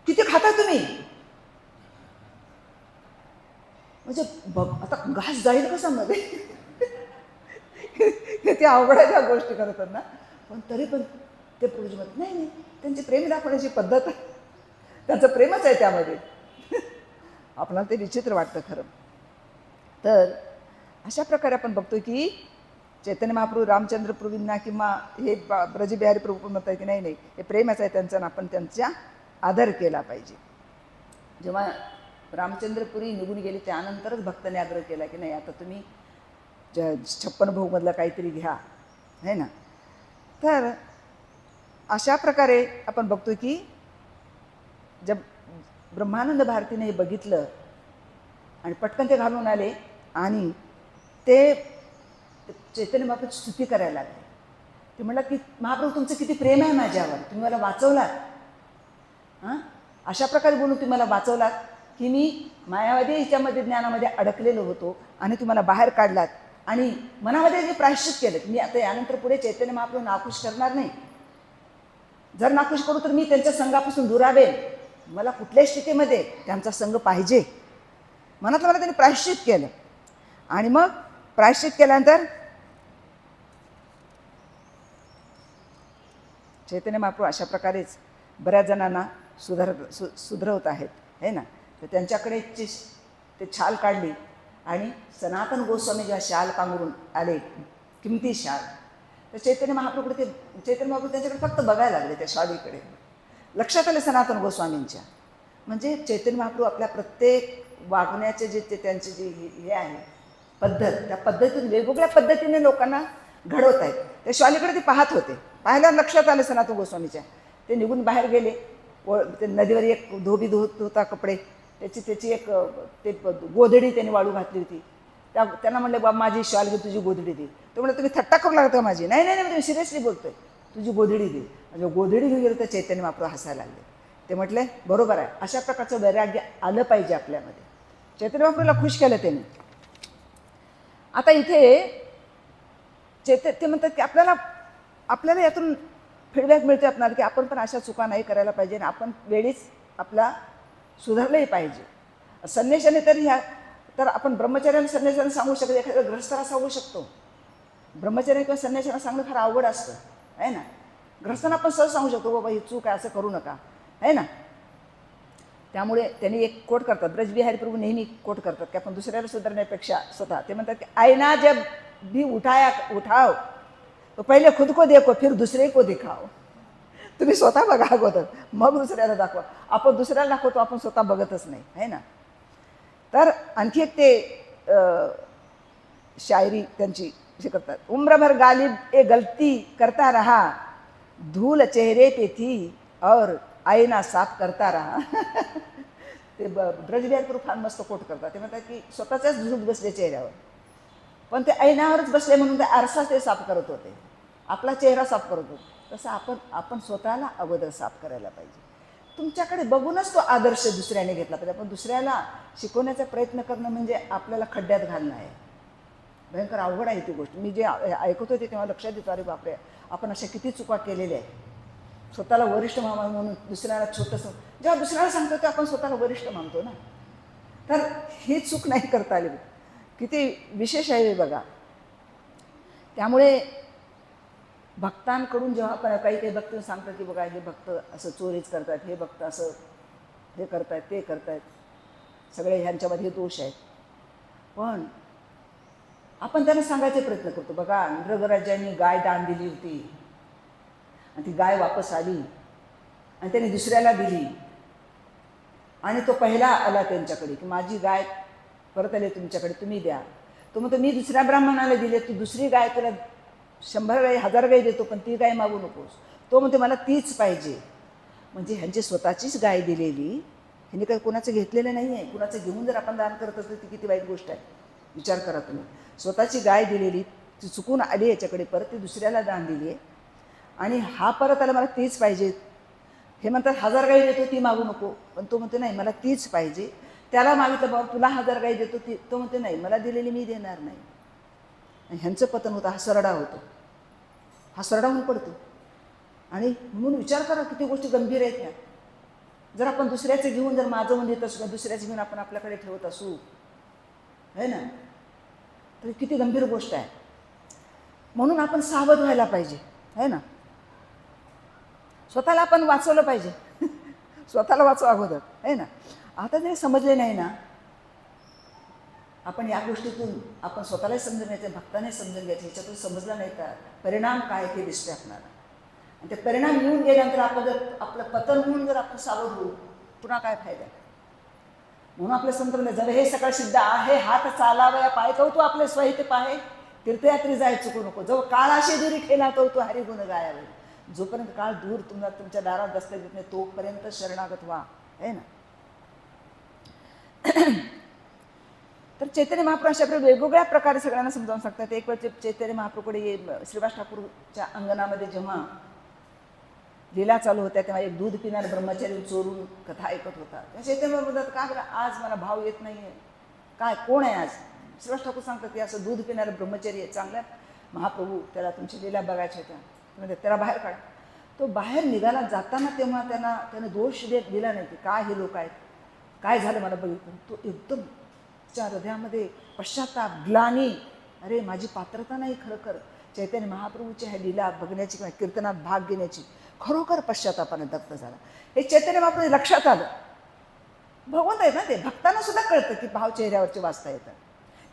किती खाता तुम्ही, म्हणजे बघ आता घास जाईल कसा मध्ये. ते अवघड आहे त्या गोष्टी करतात ना, पण तरी पण ते प्रभूजी म्हणत नाही नाही, त्यांची प्रेम दाखवण्याची पद्धत आहे, त्यांचं प्रेमच आहे त्यामध्ये. आपल्याला ते विचित्र वाटतं खरं. तर अशा प्रकारे आपण बघतो की चैतन्य महाप्रभू रामचंद्र प्रभूंना किंवा हे ब्रजबिहारी प्रभू म्हणतात की नाही नाही, हे प्रेमच आहे त्यांचं, आपण त्यांचा आदर केला पाहिजे. जेव्हा रामचंद्रपुरी निघून गेले त्यानंतरच भक्तांनी आग्रह केला की नाही आता तुम्ही 56 भोगमधलं काहीतरी घ्या, है ना. तर अशा प्रकारे आपण बघतो की जब ब्रह्मानंद भारतीने हे बघितलं आणि पटकन ते घालून आले आणि ते चैतन्य महाप्रभूची स्तुती करायला लागले. ते म्हणलं की महाप्रभू तुमचं किती प्रेम आहे माझ्यावर, तुम्ही मला वाचवलात. अशा प्रकारे बोलून तुम्ही मला वाचवलात की मी मायावादी हिच्यामध्ये ज्ञानामध्ये अडकलेलो होतो आणि तुम्हाला बाहेर काढलात आणि मनामध्ये जे प्रायश्चित केलं की मी आता यानंतर पुढे चैतन्य महाप्रभू नाखुश करणार नाही. जर नाखुश करू तर मी त्यांच्या संघापासून दुरावेल, मला कुठल्याही स्थितीमध्ये त्यांचा संघ पाहिजे. मनातलं मला त्यांनी प्रायश्चित केलं आणि मग प्रायश्चित केल्यानंतर चैतन्य महाप्रभू अशा प्रकारेच बऱ्याच जणांना सुधरवत आहेत, है ना. तर त्यांच्याकडे ते छाल काढली आणि सनातन गोस्वामी जेव्हा शाल पांघरून आले, किमती शाल, तर चैतन्य महाप्रभूकडे चैतन्य महाप्रभू त्यांच्याकडे फक्त बघायला लागले त्या शालीकडे. लक्षात आले सनातन गोस्वामींच्या, म्हणजे चैतन्य महाप्रभू आपल्या प्रत्येक वागण्याचे जे त्यांचे जे हे आहे पद्धत, त्या पद्धतीने वेगवेगळ्या पद्धतीने लोकांना घडवत आहेत. त्या शालीकडे ते पाहत होते. पाहिल्यावर लक्षात आले सनातन गोस्वामीच्या. ते निघून बाहेर गेले. ते नदीवर एक धोबी धुत होता कपडे, त्याची एक ते गोधडी त्यांनी वाळू घातली होती. त्यांना म्हणले बाबा माझी शाल घे, तुझी गोधडी दे. तो म्हणलं तुम्ही थट्टा करू लागता माझी. नाही नाही नाही, मी सिरियसली बोलतोय, तुझी गोधडी दे. म्हणजे गोधडी घेऊन गेलं तर चैतन्य महाप्रभू हसायला लागले. ते म्हटले बरोबर आहे, अशा प्रकारचं वैराग्य आलं पाहिजे आपल्यामध्ये. चैतन्य महाप्रभूला खुश केलं त्याने. आता इथे ते म्हणतात की आपल्याला यातून फीडबॅक मिळते आपल्याला की आपण पण अशा चुका नाही करायला पाहिजे आणि आपण वेळीच आपला सुधारलंही पाहिजे. संन्याशाने तर आपण ब्रह्मचर्याने संन्याशाने सांगू शकतो, एखाद्या गृहस्थाला सांगू शकतो. ब्रह्मचर्य किंवा संन्याशाला सांगणं फार अवघड असतं, आहे ना. गृहस्थांना आपण सहज सांगू शकतो बाबा ही चूक आहे, असं करू नका, आहे ना. त्यामुळे त्यांनी एक कोट करतात, ब्रजबिहारी प्रभू नेहमी कोट करतात की आपण दुसऱ्याला सुधारण्यापेक्षा स्वतः, ते म्हणतात की आईना जब भी उठाओ तो पहिले खुद को देखो फिर दुसरे को दिखाओ. तुम्ही स्वतः बघा अगोदर, मग दुसऱ्याला दाखवा. आपण दुसऱ्याला दाखवतो, आपण स्वतः बघतच नाही, आहे ना. तर आणखी एक ते शायरी त्यांची अशी करतात, उम्रभर गालिब ए गलती करता रहा, धूल चेहरे पे थी और आईना साफ करता रहा. ते ब्रजबिहारी प्रभू फार मस्त कोट करतात. ते म्हणतात की स्वतःच्याच धूळ बसले चेहऱ्यावर, पण ते ऐनावरच बसले म्हणून ते आरसा ते साफ करत होते, आपला चेहरा साफ करत होते. तसं आपण स्वतःला अगोदर साफ करायला पाहिजे. तुमच्याकडे बघूनच तो आदर्श दुसऱ्याने घेतला पाहिजे. आपण दुसऱ्याला शिकवण्याचा प्रयत्न करणं म्हणजे आपल्याला खड्ड्यात घालणं आहे. भयंकर अवघड आहे ती गोष्ट. मी जे ऐकत होते तेव्हा लक्षात येतो, अरे बापरे, आपण अशा किती चुका केलेल्या आहेत. स्वतःला वरिष्ठ मामा म्हणून दुसऱ्याला छोटंसं, जेव्हा दुसऱ्याला सांगतो ते आपण स्वतःला वरिष्ठ मानतो ना. तर ही चूक नाही करता आली. किती विशेष आहे हे बघा. त्यामुळे भक्तांकडून जेव्हा आपण काही काही भक्त सांगतात की बघा हे भक्त असं चोरीच करतात, हे भक्त असं हे करतायत, ते करतायत, सगळे ह्यांच्यामध्ये दोष आहेत. पण आपण त्यांना सांगायचे प्रयत्न करतो, बघा इंद्रगराजांनी गाय दान दिली होती आणि ती गाय वापस आली आणि त्याने दुसऱ्याला दिली आणि तो पहिला आला त्यांच्याकडे की माझी गाय परत आली तुमच्याकडे, तुम्ही द्या. तो म्हणतो मी दुसऱ्या ब्राह्मणाला दिली, तू दुसरी गाय तुला 100 गाय 1000 गाय देतो पण ती गाय मागू नकोस. तो म्हणतो मला तीच पाहिजे. म्हणजे ह्यांची स्वतःचीच गाय दिलेली, ह्यांनी काही कुणाचं घेतलेलं नाही आहे. कुणाचं घेऊन जर आपण दान करत असतो ती किती वाईट गोष्ट आहे. विचार करा तुम्ही. स्वतःची गाय दिलेली, ती चुकून आली याच्याकडे, परत ती दुसऱ्याला दान दिली आहे आणि हा परत आला मला तीच पाहिजे. हे म्हणतात 1000 गाय देतो ती मागू नको, पण तो म्हणतो नाही मला तीच पाहिजे. त्याला मागितलं बाबा तुला 1000 गाय देतो, ती तो म्हणतो नाही मला दिलेली मी देणार नाही. आणि ह्यांचं पतन होतं, हा सरडा होतो, हा सरडा होऊन पडतो. आणि म्हणून विचार करा किती गोष्टी गंभीर आहेत ह्या. जर आपण दुसऱ्याचं घेऊन जर माझं म्हणून देत असू, दुसऱ्याचं घेऊन आपण आपल्याकडे ठेवत असू, है ना, तर किती गंभीर गोष्ट आहे. म्हणून आपण सावध व्हायला पाहिजे, है ना. स्वतःला आपण वाचवलं पाहिजे. स्वतःला वाचवा अगोदर, है ना. आता जरी समजले नाही ना, आपण या गोष्टीतून आपण स्वतःलाही समजून घ्यायचं, भक्ताने समजून घ्यायचं. ह्याच्यातून समजलं नाही तर परिणाम काय ते दिसते आपल्याला. आणि ते परिणाम येऊन गेल्यानंतर आपण जर आपलं पतन होऊन जर आपण सावध होऊ, पुन्हा काय फायदा. म्हणून आपलं संत म्हणलं जर हे सकाळ सिद्ध आहे हात चालावया पाय कौतू आपले स्वहित पाहे, तीर्थयात्री जाय चुकू नको. जो काळाशी दुरी ठेला कौतू हरिगुण गायावे. जोपर्यंत काळ दूर तुमच्या दारात दस्तक देत नाही तोपर्यंत शरणागत व्हा, है ना. तर चैतन्य महाप्रभू अशा वेगवेगळ्या प्रकारे सगळ्यांना समजावून सांगतात. एक वेळ चैतन्य महाप्रभूकडे श्रीवास ठाकूरच्या अंगणामध्ये जेव्हा लीला चालू होत्या तेव्हा एक दूध पिणारा ब्रह्मचारी चोरून कथा ऐकत होता. त्या चैतन्य म्हणतात का बरं आज मला भाव येत नाही आहे, काय कोण आहे आज. श्रीवास ठाकूर सांगतात की असं दूध पिणारा ब्रह्मचारी आहे, चांगल्या महाप्रभू त्याला तुमची लीला बघायच्या होत्या, म्हणजे त्याला बाहेर काढा. तो बाहेर निघाला जाताना तेव्हा त्यानं दोष दिला नाही की काय हे लोक आहेत, काय झालं मला बघितलं. तो एकदम त्याच्या हृदयामध्ये पश्चाताप, ग्लानी, अरे माझी पात्रता नाही खरोखर चैतन्य महाप्रभूची ह्या लीला बघण्याची किंवा कीर्तनात भाग घेण्याची, खरोखर पश्चातापाने दग्ध झाला. हे चैतन्य महाप्रभू लक्षात आलं. भगवंत आहेत ना ते, भक्तांना सुद्धा कळतं की भाव चेहऱ्यावरचे वाचता येतात.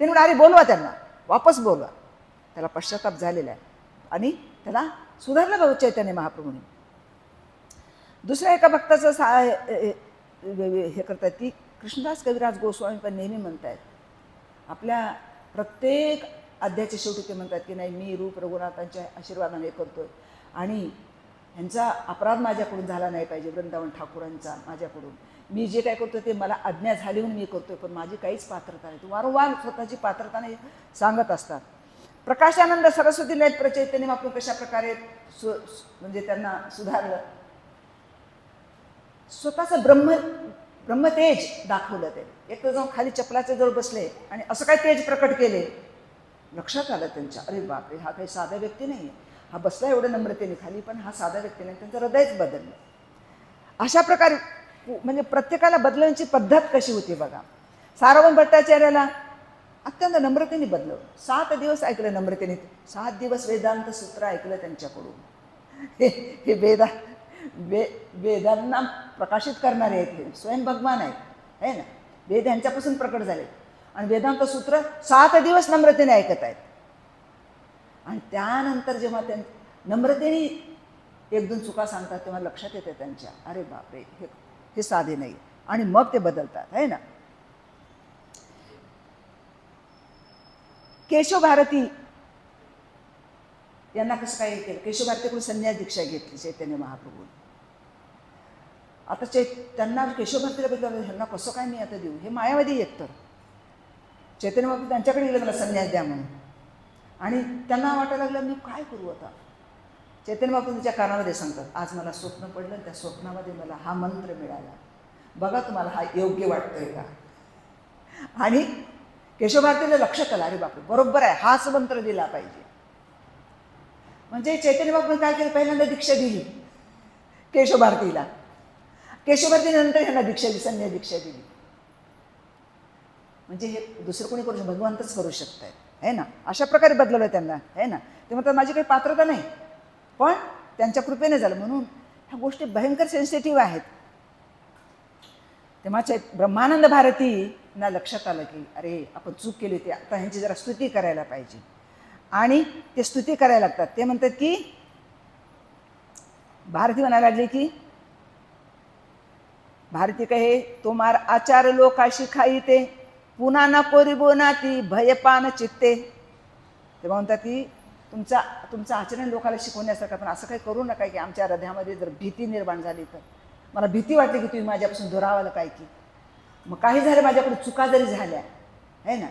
ते म्हणून अरे बोलवा त्यांना, वापस बोलवा. त्याला पश्चाताप झालेला आहे आणि त्याला सुधारलं भाऊ चैतन्य महाप्रभूने. दुसऱ्या एका भक्ताचं हे करतात की कृष्णदास कविराज गोस्वामी पण नेहमी म्हणतायत, आपल्या प्रत्येक अध्यायाच्या शेवटी ते म्हणतात की नाही मी रूप रघुनाथांच्या आशीर्वादाने हे करतोय आणि ह्यांचा अपराध माझ्याकडून झाला नाही पाहिजे, वृंदावन ठाकूरांचा माझ्याकडून. मी जे काय करतोय ते मला आज्ञा झाली म्हणून मी करतोय, पण माझी काहीच पात्रता नाही. वारंवार स्वतःची पात्रताने सांगत असतात. प्रकाशानंद सरस्वती लहरी प्रचैतन्य महाप्रभू कशा प्रकारे म्हणजे त्यांना सुधारलं, स्वतःचं ब्रह्मतेज दाखवलं. ते एक तर जाऊन खाली चपलाचे जवळ बसले आणि असं काय तेज प्रकट केले. लक्षात आलं त्यांच्या, अरे बापरे हा काही साधा व्यक्ती नाही, हा बसला एवढं नम्रतेने खाली, पण हा साधा व्यक्ती नाही. त्यांचं हृदयच बदललं. अशा प्रकारे म्हणजे प्रत्येकाला बदलण्याची पद्धत कशी होती बघा. सार्वभौम भट्टाचार्याला अत्यंत नम्रतेने बदलवलं. 7 दिवस ऐकलं नम्रतेने, 7 दिवस वेदांत सूत्र ऐकलं त्यांच्याकडून. हे वेदांना प्रकाशित करणारे आहेत, हे स्वयं भगवान आहेत, है ना. वेद यांच्यापासून प्रकट झाले आणि वेदांत सूत्र 7 दिवस नम्रतेने ऐकत आहेत. आणि त्यानंतर जेव्हा त्या नम्रतेने 1-2 चुका सांगतात तेव्हा लक्षात येते त्यांच्या, अरे बापरे हे साधे नाही. आणि मग ते बदलतात, है ना. केशव भारती यांना कसं काय केलं. केशव भारतीकडून संन्यास दीक्षा घेतली चैतन्य महाप्रभू. आता त्यांना केशव भारतीला बघितलं, ह्यांना कसं काय मी आता देऊ, हे मायावादी येत. तर चैतन्य महाप्रभू त्यांच्याकडे गेले मला संन्यास द्या म्हणून. आणि त्यांना वाटायला लागलं मी काय करू आता. चैतन्य महाप्रभू त्यांच्या कानामध्ये सांगतात, आज मला स्वप्न पडलं, त्या स्वप्नामध्ये मला हा मंत्र मिळाला, बघा तुम्हाला हा योग्य वाटतोय का. आणि केशव भारतीला लक्षात आलं, अरे बापरे बरोबर आहे, हाच मंत्र दिला पाहिजे. म्हणजे चैतन्य बापूने काय केलं, पहिल्यांदा दीक्षा दिली केशव भारतीला. केशव भारतीनंतर ह्यांना दीक्षा दिली, संन्यास दीक्षा दिली. म्हणजे हे दुसरं कोणी करू शकत, भगवंतच करू शकतायत, आहे ना. अशा प्रकारे बदलवलं त्यांना, आहे ना. ते म्हणतात माझी काही पात्रता नाही, पण त्यांच्या कृपेने झालं. म्हणून ह्या गोष्टी भयंकर सेन्सिटिव्ह आहेत. तेव्हा ब्रह्मानंद भारतींना लक्षात आलं की अरे आपण चूक केली होती, आता ह्यांची जरा स्तुती करायला पाहिजे. आणि ते स्तुती करायला लागतात. ते म्हणतात की भारती म्हणायला लागली की भारती कहे तोमार आचार लोकाशी खाई ते पुन्हा नको रिबोनाती भयपान चित्ते. तेव्हा म्हणतात की तुमचं आचरण लोकांना शिकवण्यासारखं, पण असं काही करू नका की आमच्या हृदयामध्ये जर भीती निर्माण झाली तर. मला भीती वाटली की तुम्ही माझ्यापासून दुरावाला काय की, मग काही झालं माझ्याकडून चुका जरी झाल्या, आहे ना.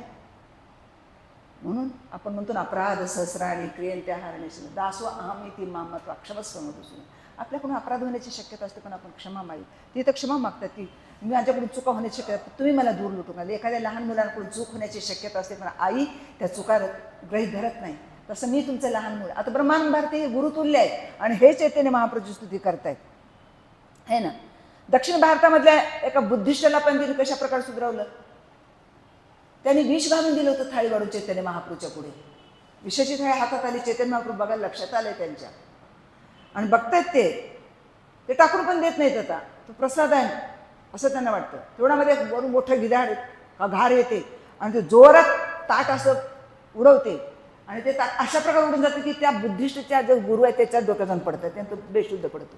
म्हणून आपण म्हणतो ना अपराध सहस्राणी क्रियंत्या हरणेशी दासो अहमिती मामत्व क्षमस्व मधुसूदन. आपल्याकडून अपराध होण्याची शक्यता असते, पण आपण क्षमा मागितली. ती तर क्षमा मागतात की माझ्याकडून चुका होण्याची शक्यता, तुम्ही मला दूर लुटून घाल. एखाद्या लहान मुलांकडून चूक होण्याची शक्यता असते, पण आई त्या चुका गृहीत धरत नाही. तसं मी तुमचं लहान मुलं. आता ब्रह्मानंद भारती हे गुरुतुल्य आहेत आणि हे चैतन्य महाप्रभूची स्तुती करतायत, आहे ना. दक्षिण भारतामधल्या एका बुद्धिस्टला पण तिने कशा प्रकारे सुधरवलं. त्यांनी विष घालून दिलं होतं थाळी वाढून चैतन्य महाप्रभूच्या पुढे. विषाची थाळी हातात आली, चैतन्य महाप्रभू बघायला लक्षात आलंय त्यांच्या, आणि बघतायत ते टाकून पण देत नाहीत. आता तो प्रसाद आहे असं त्यांना वाटतं. तेवढ्यामध्ये वरून मोठं गिधाड घार येते आणि ते जोरात ताट असं उडवते, आणि ते ताट अशा प्रकारे उडून जातं की त्या बुद्धिस्टच्या जो गुरु आहे त्याच्याच डोक्यात जाऊन पडतात. त्यांचं बेशुद्ध पडतो.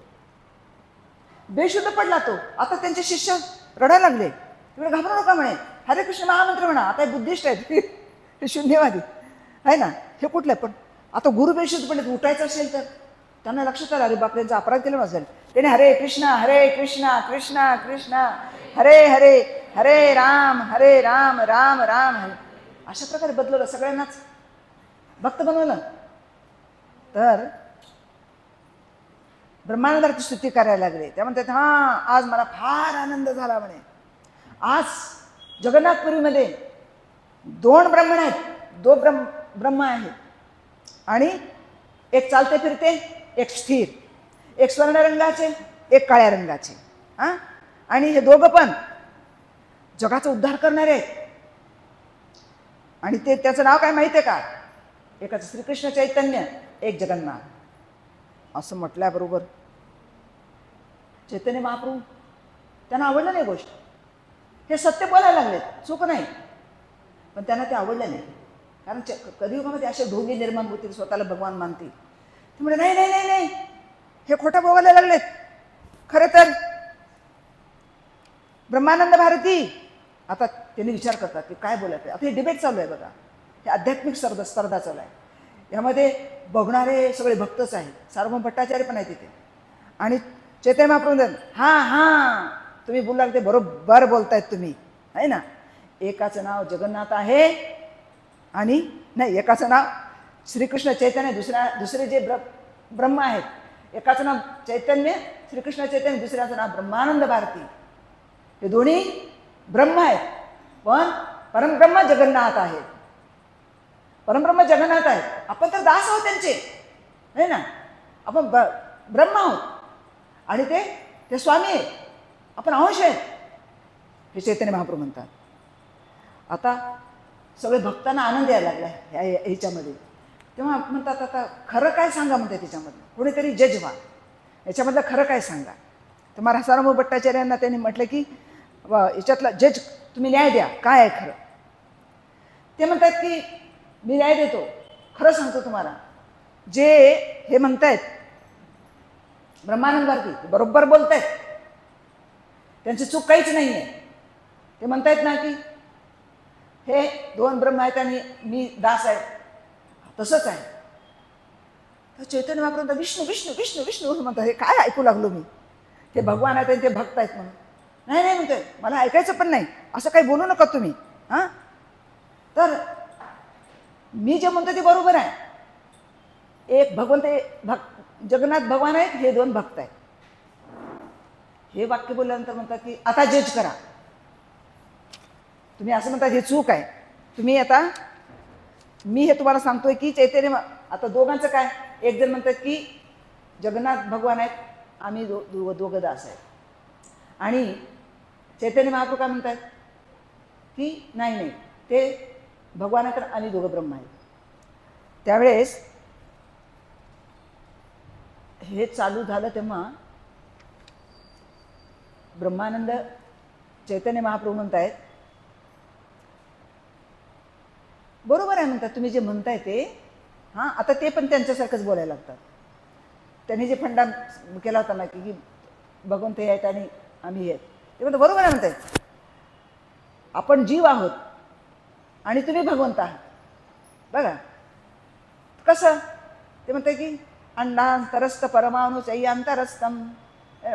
बेशुद्ध पडला तो. आता त्यांचे शिष्य रडायला लागले. तुम्ही घाबरू नका म्हणे, हरे कृष्ण महामंत्र म्हणा. आता हे बुद्धिस्ट आहेत, हे शून्यवादी आहे ना. हे कुठलं पण आता गुरु बेशुद्ध पडले, उठायचं असेल तर त्यांना लक्षात आलं अरे बाप यांचा अपराध केला नसेल. त्याने हरे कृष्णा कृष्णा कृष्णा हरे हरे हरे राम राम राम हरे अशा प्रकारे बदलवलं, सगळ्यांनाच भक्त बनवलं. तर ब्रह्मानंदाची स्तुती करायला लागले. त्या म्हणतात हां आज मला फार आनंद झाला म्हणे. आज जगन्नाथपुरीमध्ये 2 ब्रह्मण आहेत, 2 ब्रह्म आहेत, आणि एक चालते फिरते, एक स्थिर, एक स्वर्ण रंगाचे, एक काळ्या रंगाचे. हां, आणि हे दोघं पण जगाचा उद्धार करणारे आहेत. आणि त्याचं नाव काय माहिती आहे का? एकाचं श्रीकृष्ण चैतन्य, एक जगन्नाथ. असं म्हटल्याबरोबर चैतन्य महाप्रभू त्यांना आवडलं नाही गोष्ट. हे सत्य बोलायला लागले, चूक नाही, पण त्यांना ते आवडलं नाही. कारण कलियुगामध्ये असे ढोंगी निर्माण होतील, स्वतःला भगवान मानतील. ते म्हणजे नाही नाही नाही नाही हे खोटं बोलायला लागलेत. खरं तर ब्रह्मानंद भारती आता त्यांनी विचार करतात की काय बोलायचं. आता हे डिबेट चालू आहे बघा, हे आध्यात्मिक स्पर्धा चालू आहे. यामध्ये बघणारे सगळे भक्तच आहेत. सार्वभौम भट्टाचार्य पण आहे तिथे. आणि चैतन्य महाप्रभू हां हां तुम्ही बोलला ते बरोबर बोलतायत तुम्ही, आहे ना. एकाचं नाव जगन्नाथ आहे आणि नाही, एकाचं नाव श्रीकृष्ण चैतन्य, दुसरे जे ब्रह्म आहेत, एकाचं नाव चैतन्य श्रीकृष्ण चैतन्य, दुसऱ्याचं नाव ब्रह्मानंद भारती. हे दोन्ही ब्रह्म आहेत, पण परमब्रह्म जगन्नाथ आहेत. परमब्रह्म जगन्नाथ आहेत. आपण तर दास आहोत त्यांचे, आहे ना. आपण ब्रह्म आहोत आणि ते स्वामी आहेत, आपण अंश आहेत, हे चैतन्य महाप्रभू म्हणतात. आता सगळे भक्तांना आनंद यायला लागला ह्याच्यामध्ये. तेव्हा म्हणतात आता खरं काय सांगा म्हणतात त्याच्यामधलं, कोणीतरी जज व्हा, याच्यामधलं खरं काय सांगा. तर महाराज सार्वभौम भट्टाचार्यांना त्यांनी म्हटलं की याच्यातला जज तुम्ही न्याय द्या, काय आहे खरं. ते म्हणतात की मी न्याय देतो, खरं सांगतो तुम्हाला. जे हे म्हणतायत ब्रह्मानंद भारती बरोबर बोलतायत, त्यांची चूक काहीच नाही आहे. ते म्हणतायत ना की हे 2 ब्रह्म आहेत आणि मी दास आहे, तसंच आहे. तर चैतन्य महाप्रभू विष्णू विष्णू विष्णू विष्णू म्हणतात. हे काय ऐकू लागलो मी, ते भगवान आहेत आणि ते भक्त आहेत म्हणून. नाही नाही म्हणतोय, मला ऐकायचं पण नाही, असं काही बोलू नका तुम्ही. हां, तर मी जे म्हणतो ते बरोबर आहे. एक भगवंत जगन्नाथ भगवान आहेत, हे 2 भक्त आहेत. हे वाक्य बोलल्यानंतर म्हणतात की आता जज करा. तुम्ही असं म्हणतात हे चूक आहे, तुम्ही आता मी हे तुम्हाला सांगतोय की चैतन्य आता दोघांचं काय, एक जण म्हणतात की जगन्नाथ भगवान आहेत, आम्ही दोघं दास आहेत, आणि चैतन्य महाप्रभू काय म्हणतात की नाही नाही ते भगवान आहेत तर आम्ही दोघं ब्रह्म आहेत. त्यावेळेस हे चालू झालं तेव्हा ब्रह्मानंद चैतन्य महाप्रभू म्हणतायत बरोबर आहे म्हणतात तुम्ही जे म्हणताय ते, हां आता ते पण त्यांच्यासारखंच बोलायला लागतात. त्यांनी जे फंडा केला होता ना की भगवंत हे आहेत आणि आम्ही हे आहेत, ते म्हणतात बरोबर आहे म्हणतायत, आपण जीव आहोत आणि तुम्ही भगवंत आहात. बघा कसं ते म्हणते की अंडांतरस्थ परमाणू चैयांतरस्थम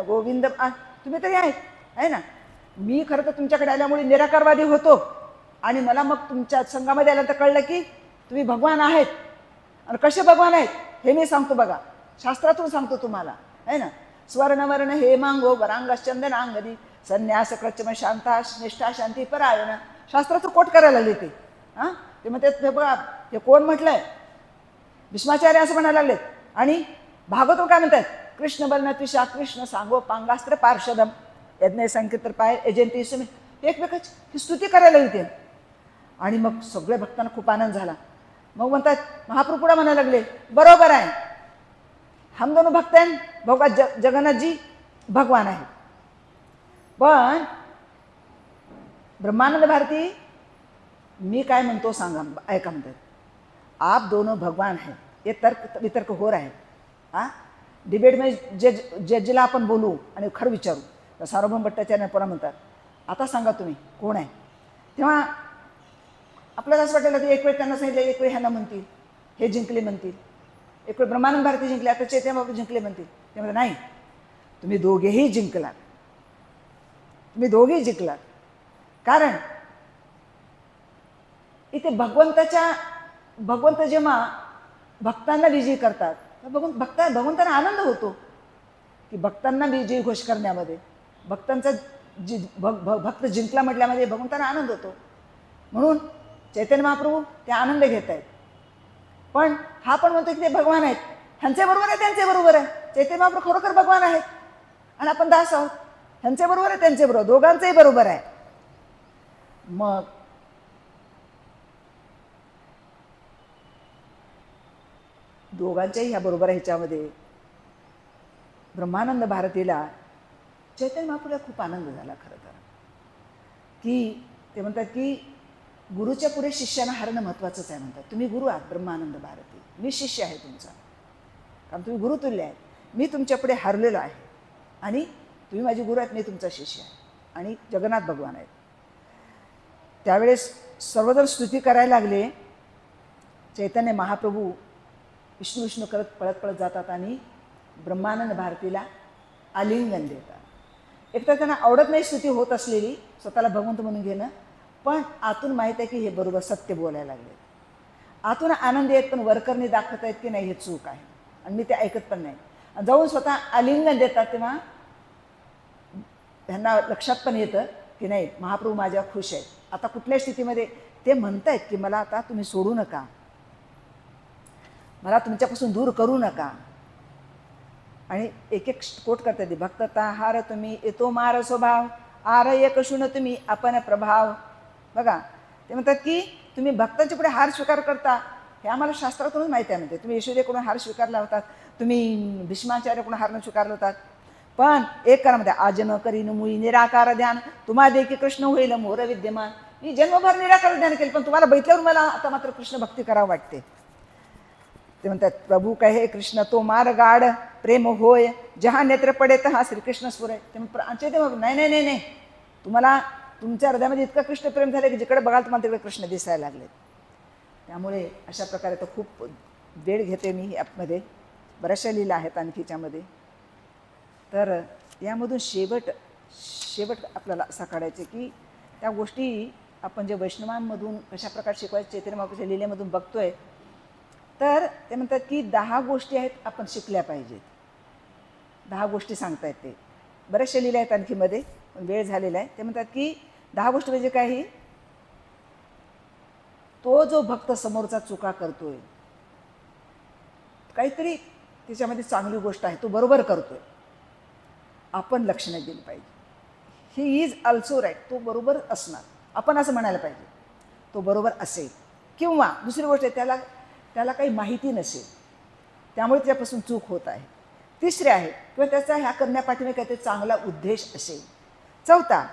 गोविंद तुम्ही तरी आहेत आहे ना. मी खरं तर तुमच्याकडे आल्यामुळे निराकारवादी होतो आणि मला मग तुमच्या संघामध्ये आल्यानंतर कळलं की तुम्ही भगवान आहेत. आणि कसे भगवान आहेत हे मी सांगतो बघा, शास्त्रातून सांगतो तुम्हाला आहे ना. स्वर्णवर्ण हेमांगो वरांगश्चंदनांगदी संन्यास क्रचम शांता निष्ठा शांती परायण, शास्त्रातून कोट करायला लागले ते. हां ते म्हणतात हे बघा हे कोण म्हटलंय, भीष्माचार्य असं म्हणायला लागलेत. आणि भागवत काय म्हणतात, कृष्ण बलनत्विषा कृष्ण सांगो पांगास्त्र पार्षदम यज्ञ संकीर्तर पाय एजंती सुमी, एकमेकाची स्तुती करायला लागली ते. आणि मग सगळ्या भक्तांना खूप आनंद झाला. मग म्हणतात महाप्रभू पुढे म्हणायला लागले बरोबर आहे, हम दोनों भक्त हैं, भगवान जगन्नाथ जी भगवान आहे. पण ब्रह्मानंद भारती मी काय म्हणतो सांगा ऐका म्हणतात, आप दोनों भगवान हैं ये तर्क वितर्क हो रहा है. हां डिबेट में जजला आपण बोलू आणि खरं विचारू तर सार्वभौम भट्टाचार्य पुन्हा म्हणतात आता सांगा तुम्ही कोण आहे. तेव्हा आपल्याला असं वाटायला की एक वेळ त्यांना सांगितलं, एक वेळ ह्यांना म्हणतील हे जिंकले म्हणतील, एक वेळ ब्रह्मानंद भारती जिंकले, आता चैतन्य बाबू जिंकले म्हणतील. ते म्हणतात नाही तुम्ही दोघेही जिंकलात, तुम्ही दोघेही जिंकलात. कारण इथे भगवंत जेव्हा भक्तांना विजयी करतात तर भगवंतांना आनंद होतो की भक्तांना विजयी घोष करण्यामध्ये, भक्तांचा भक्त जिंकला म्हटल्यामध्ये भगवंतांना आनंद होतो. म्हणून चैतन्य महाप्रभू ते आनंद घेत आहेत. पण हा पण म्हणतो की ते भगवान आहेत, ह्यांचे बरोबर आहे त्यांचे बरोबर आहे. चैतन्य महाप्रभू खरोखर भगवान आहेत आणि आपण दास आहोत, ह्यांचे बरोबर आहे त्यांचे बरोबर, दोघांचंही बरोबर आहे. मग दोघांच्याही ह्या बरोबर आहे. ह्याच्यामध्ये ब्रह्मानंद भारतीला चैतन्य महाप्रभूला खूप आनंद झाला खरं तर, की ते म्हणतात की गुरुच्या पुढे शिष्यानं हरणं महत्त्वाचंच आहे. म्हणतात तुम्ही गुरु आहात ब्रह्मानंद भारती, मी शिष्य आहे तुमचा, कारण तुम्ही गुरुतुल्य आहे. मी तुमच्या पुढे हरलेलो आहे आणि तुम्ही माझे गुरु आहेत, मी तुमचा शिष्य आहे आणि जगन्नाथ भगवान आहेत. त्यावेळेस सर्वजण स्तुती करायला लागले. चैतन्य महाप्रभू विष्णू विष्णू करत पळत पळत जातात आणि ब्रह्मानंद भारतीला आलिंगन देतात. एकतर त्यांना आवडत नाही स्तुती होत असलेली, स्वतःला भगवंत म्हणून घेणं, पण आतून माहीत आहे की हे बरोबर सत्य बोलायला लागले. आतून आनंदी आहेत पण वरकरणी दाखवत आहेत की नाही हे चूक आहे आणि मी ते ऐकत पण नाही. जाऊन स्वतः आलिंगन देतात तेव्हा त्यांना लक्षात पण येतं की नाही महाप्रभू माझ्यावर खुश आहेत. आता कुठल्या स्थितीमध्ये ते म्हणतायत की मला आता तुम्ही सोडू नका, मला तुमच्यापासून दूर करू नका. आणि एक एक कोट करतात ते, भक्तता हार तुम्ही येतो मार स्वभाव आर एक शुन तुम्ही आपण प्रभाव. बघा ते म्हणतात की तुम्ही भक्तांच्या पुढे हार स्वीकार करता, हे आम्हाला शास्त्रातूनच माहिती आहे. म्हणते तुम्ही यशोदेकडून हार स्वीकारला होतात, तुम्ही भीष्माचार्याकडून हार स्वीकारला होतात. पण एक करा म्हणते आज न करीन मुई निराकार ध्यान तुम्हा देखी कृष्ण होईल मोर विद्यमान. मी जन्मभर निराकार ध्यान केलं पण तुम्हाला बैठल्यावर मला आता मात्र कृष्ण भक्ती करावं वाटते. ते म्हणतात प्रभू कहे कृष्ण तो मार गाड प्रेम होय जहा नेत्र पडे तर हा श्रीकृष्ण स्फुर आहे. ते नाही नाही नाही नाही तुम्हाला तुमच्या हृदयामध्ये इतकं कृष्ण प्रेम झालं की जिकडे बघाल तुम्हाला तिकडे कृष्ण दिसायला लागले. त्यामुळे अशा प्रकारे तर खूप वेळ घेते मी ॲपमध्ये, बऱ्याचशा लीला आहेत आणखीच्यामध्ये. तर यामधून शेवट आपल्याला असा काढायचे की त्या गोष्टी आपण जे वैष्णवांमधून कशा प्रकारे शिकवायचे चैतन्य महाप्रभूच्या लीलेमधून बघतोय. तर ते म्हणतात की 10 गोष्टी आहेत आपण शिकल्या पाहिजेत. 10 गोष्टी सांगतायत ते, बऱ्याचशा लीला आहेत आणखीमध्ये पण वेळ झालेला आहे. ते म्हणतात की 10 गोष्टी म्हणजे काही तो जो भक्त समोरचा चुका करतोय, काहीतरी त्याच्यामध्ये चांगली गोष्ट आहे, तो बरोबर करतोय, आपण लक्ष नाही दिलं पाहिजे. ही इज ऑल्सो राईट, तो बरोबर असणार, आपण असं म्हणायला पाहिजे, तो बरोबर असेल. किंवा दुसरी गोष्ट आहे, त्याला काही माहिती नसेल, त्यामुळे त्याच्यापासून चूक होत आहे. तिसरे आहे किंवा त्याचा ह्या करण्यापाठीमागे काहीतरी चांगला उद्देश असेल. चौथा,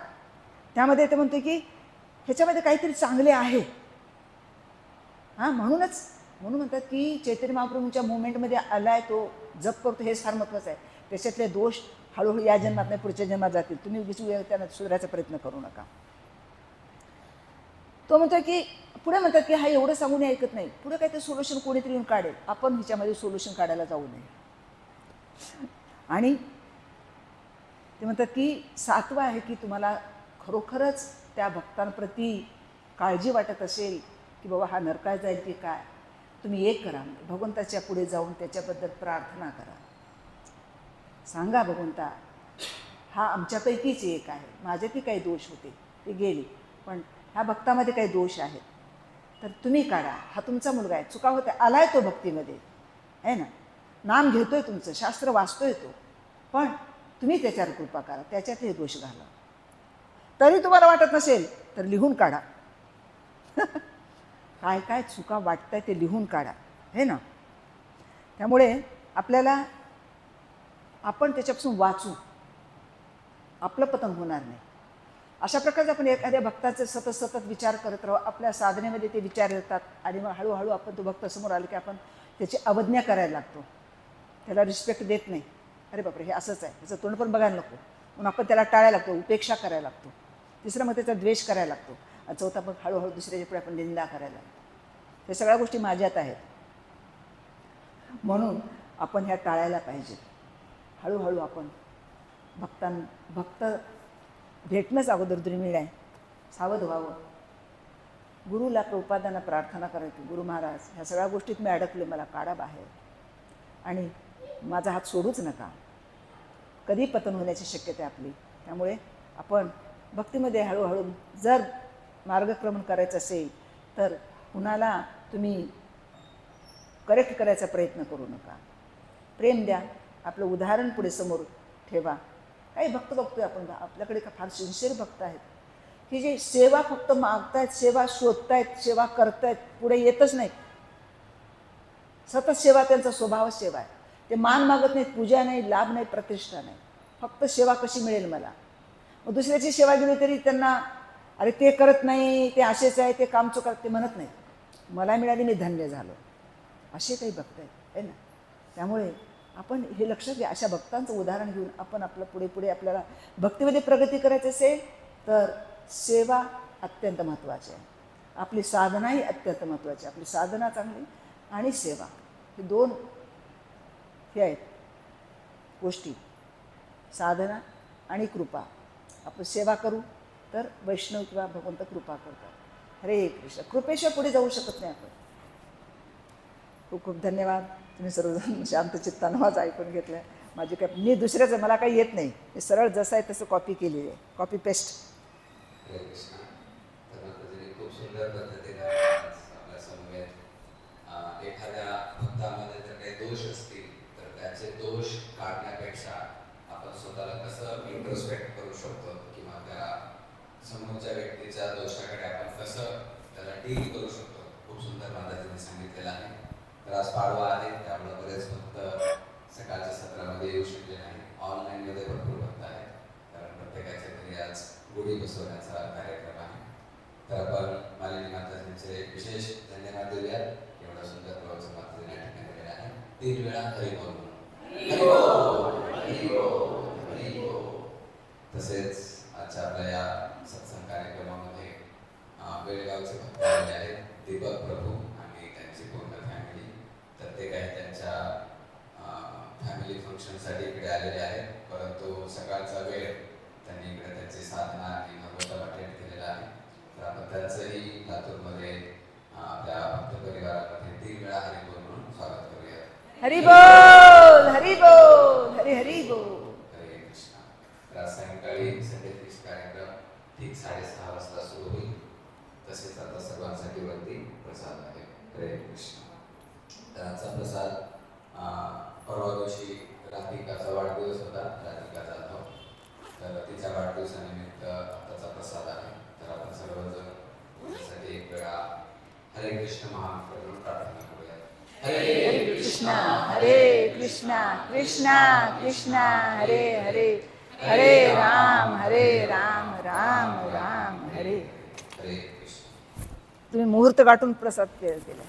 त्यामध्ये ते म्हणतो की ह्याच्यामध्ये काहीतरी चांगले आहे. म्हणून म्हणतात की चैतन्य महाप्रभूंच्या मुवमेंटमध्ये आलाय, तो जप करतो, हेच फार महत्त्वाचं आहे. त्याच्यातले दोष हळूहळू या जन्मात नाही पुढच्या जन्मात जातील, तुम्ही त्यांना सुधारायचा प्रयत्न करू नका. तो म्हणतो की पुढे म्हणतात की हा एवढं सांगून ऐकत नाही, पुढे काहीतरी सोल्युशन कोणीतरी येऊन काढेल, आपण ह्याच्यामध्ये सोल्युशन काढायला जाऊ नये. आणि ते म्हणतात की सातवा आहे की तुम्हाला खरोखरच त्या भक्तांप्रती काळजी वाटत असेल की बाबा हा नरकात जाईल की काय, तुम्ही एक करा, भगवंताच्या पुढे जाऊन त्याच्याबद्दल प्रार्थना करा. सांगा, भगवंता हा आमच्यापैकीच एक आहे, माझ्यातही काही दोष होते ते गेले, पण ह्या भक्तामध्ये काही दोष आहेत, तर तुम्ही काढा. हा तुमचा मुलगा आहे, चुका होते, आलाय तो भक्तीमध्ये आहे ना, नाम घेतोय तुमचं, शास्त्र वाचतोय तो, पण तुम्ही त्याच्यावर कृपा करा, त्याच्यात हे दोष घाला. तरी तुम्हाला वाटत नसेल तर लिहून काढा. काय काय चुका वाटताय ते लिहून काढा, है ना. त्यामुळे आपल्याला आपण त्याच्यापासून वाचू, आपलं पतन होणार नाही. अशा प्रकारचे आपण एखाद्या भक्ताचे सतत विचार करत राहू, आपल्या साधनेमध्ये ते विचार येतात आणि मग हळूहळू आपण तो भक्त समोर आला की आपण त्याची अवज्ञा करायला लागतो, त्याला रिस्पेक्ट देत नाही. अरे बापरे, हे असंच आहे, त्याचं तोंड पण बघायला नको, म्हणून आपण त्याला टाळायला लागतो, उपेक्षा करायला लागतो. तिसरं मग त्याचा द्वेष करायला लागतो. आणि चौथा पण हळूहळू दुसऱ्याच्या पुढे आपण निंदा करायला लागतो. हे सगळ्या गोष्टी माझ्यात आहेत, म्हणून आपण ह्या टाळायला पाहिजे. हळूहळू आपण भक्त भेटणंच अगोदर दुर्मिळ आहे, सावध व्हावं. गुरुला प्रभुपादांना प्रार्थना करायची, गुरु महाराज ह्या सगळ्या गोष्टीत मी अडकले, मला काढा बाहेर आणि माझा हात सोडूच नका. कधी पतन होण्याची शक्यता आहे आपली. त्यामुळे आपण भक्तीमध्ये हळूहळू जर मार्गक्रमण करायचं असेल तर कुणाला तुम्ही करेक्ट करायचा प्रयत्न करू नका. प्रेम द्या, आपलं उदाहरण पुढे समोर ठेवा. काही भक्त बघतोय आपण, आपल्याकडे का फार सिन्सिअर भक्त आहेत की जे सेवा फक्त मागतायत, सेवा शोधतायत, सेवा करतायत, पुढे येतच नाहीत. सतत सेवा त्यांचा स्वभावच सेवा आहे. ते मान मागत नाहीत, पूजा नाही, लाभ नाही, प्रतिष्ठा नाही, फक्त सेवा कशी मिळेल मला. मग दुसऱ्याची सेवा केली तरी त्यांना अरे ते करत नाही, ते असेच आहे, ते काम चुकत, ते म्हणत नाहीत. मला मिळाली, मी धन्य झालो, असे काही भक्त आहेत, आहे ना. त्यामुळे आपण हे लक्षात घ्या, अशा भक्तांचं उदाहरण घेऊन आपण आपलं पुढे आपल्याला भक्तीमध्ये प्रगती करायची असेल तर सेवा अत्यंत महत्त्वाची आहे. आपली साधनाही अत्यंत महत्त्वाची आहे. आपली साधना चांगली आणि सेवा, हे दोन हे आहेत गोष्टी, साधना आणि कृपा. आपण सेवा करू तर वैष्णव किंवा भगवंत कृपा करतात. हरे कृष्ण. कृपेशिवाय पुढे जाऊ शकत नाही आपण. खूप खूप धन्यवाद. तुम्ही सर्वजण शांत चित्तानं माझं ऐकून घेतलं. माझी काय, मी दुसऱ्याचं मला काही येत नाही, मी सरळ जसं आहे तसं कॉपी केलेली आहे, कॉपी पेस्ट. हरे कृष्ण. तर माताजीने खूप सुंदर पद्धतीने आपल्या समवेत एखाद्या भक्तामध्ये जर काही दोष असतील तर त्याचे दोष काढण्यापेक्षा आपण स्वतःला कसं इंट्रोस्पेक्ट करू शकतो किंवा त्या समोरच्या व्यक्तीच्या दोषाकडे आपण कसं त्याला डील करू शकतो, खूप सुंदर माताजीने सांगितलेलं आहे. तर आज पाडवा आहे, त्यामुळे बरेच भक्त सकाळच्या सत्रामध्ये येऊ शकले नाही. ऑनलाईनमध्ये भरपूर भक्त आहेत, कारण प्रत्येकाच्या घरी आज गुढी बसवण्याचा कार्यक्रम आहे. तर आपण मालिनी माताजींचे एक विशेष धन्यवाद देऊया. एवढा सुंदर प्रवचन माताजीने या ठिकाणी केलेला आहे. 3 वेळा हरिबोल तसेच आजच्या आपल्या या सत्संग कार्यक्रमामध्ये बेळगावचे भक्त आलेले आहेत, दीपक प्रभू आणि त्यांची पूर्ण फॅमिली. तर ते काही त्यांच्या फॅमिली फंक्शनसाठी इकडे आलेले आहेत, परंतु सकाळचा वेळ त्यांनी इकडे त्यांची साधना आणि भगवंता अटेंड केलेला आहे. तर आपण त्यांचंही लातूरमध्ये आपल्या भक्त परिवारामध्ये 3 वेळा हरिबोल म्हणून स्वागत करूया. हरिबोल हरिबोल, हरी हरी बोल. हरे कृष्ण. तर आज सायंकाळी संडे फीस्ट कार्यक्रम ठीक 6:30 वाजता सुरू होईल. तसेच आता सर्वांसाठी वरती प्रसाद आहे. हरे कृष्ण. तर आजचा प्रसाद परवा दिवशी राधिकाचा वाढदिवस होता, राधिका जाधव, तर तिच्या वाढदिवसानिमित्त आताचा प्रसाद आहे. तर आपण सर्वजण त्यासाठी एक वेळा हरे कृष्ण महामंत्र म्हणून प्रार्थना करूया. हरे कृष्णा कृष्णा कृष्णा हरे हरे, हरे राम राम राम हरे. हरे कृष्ण. तुम्ही मुहूर्त गाठून प्रसाद केला.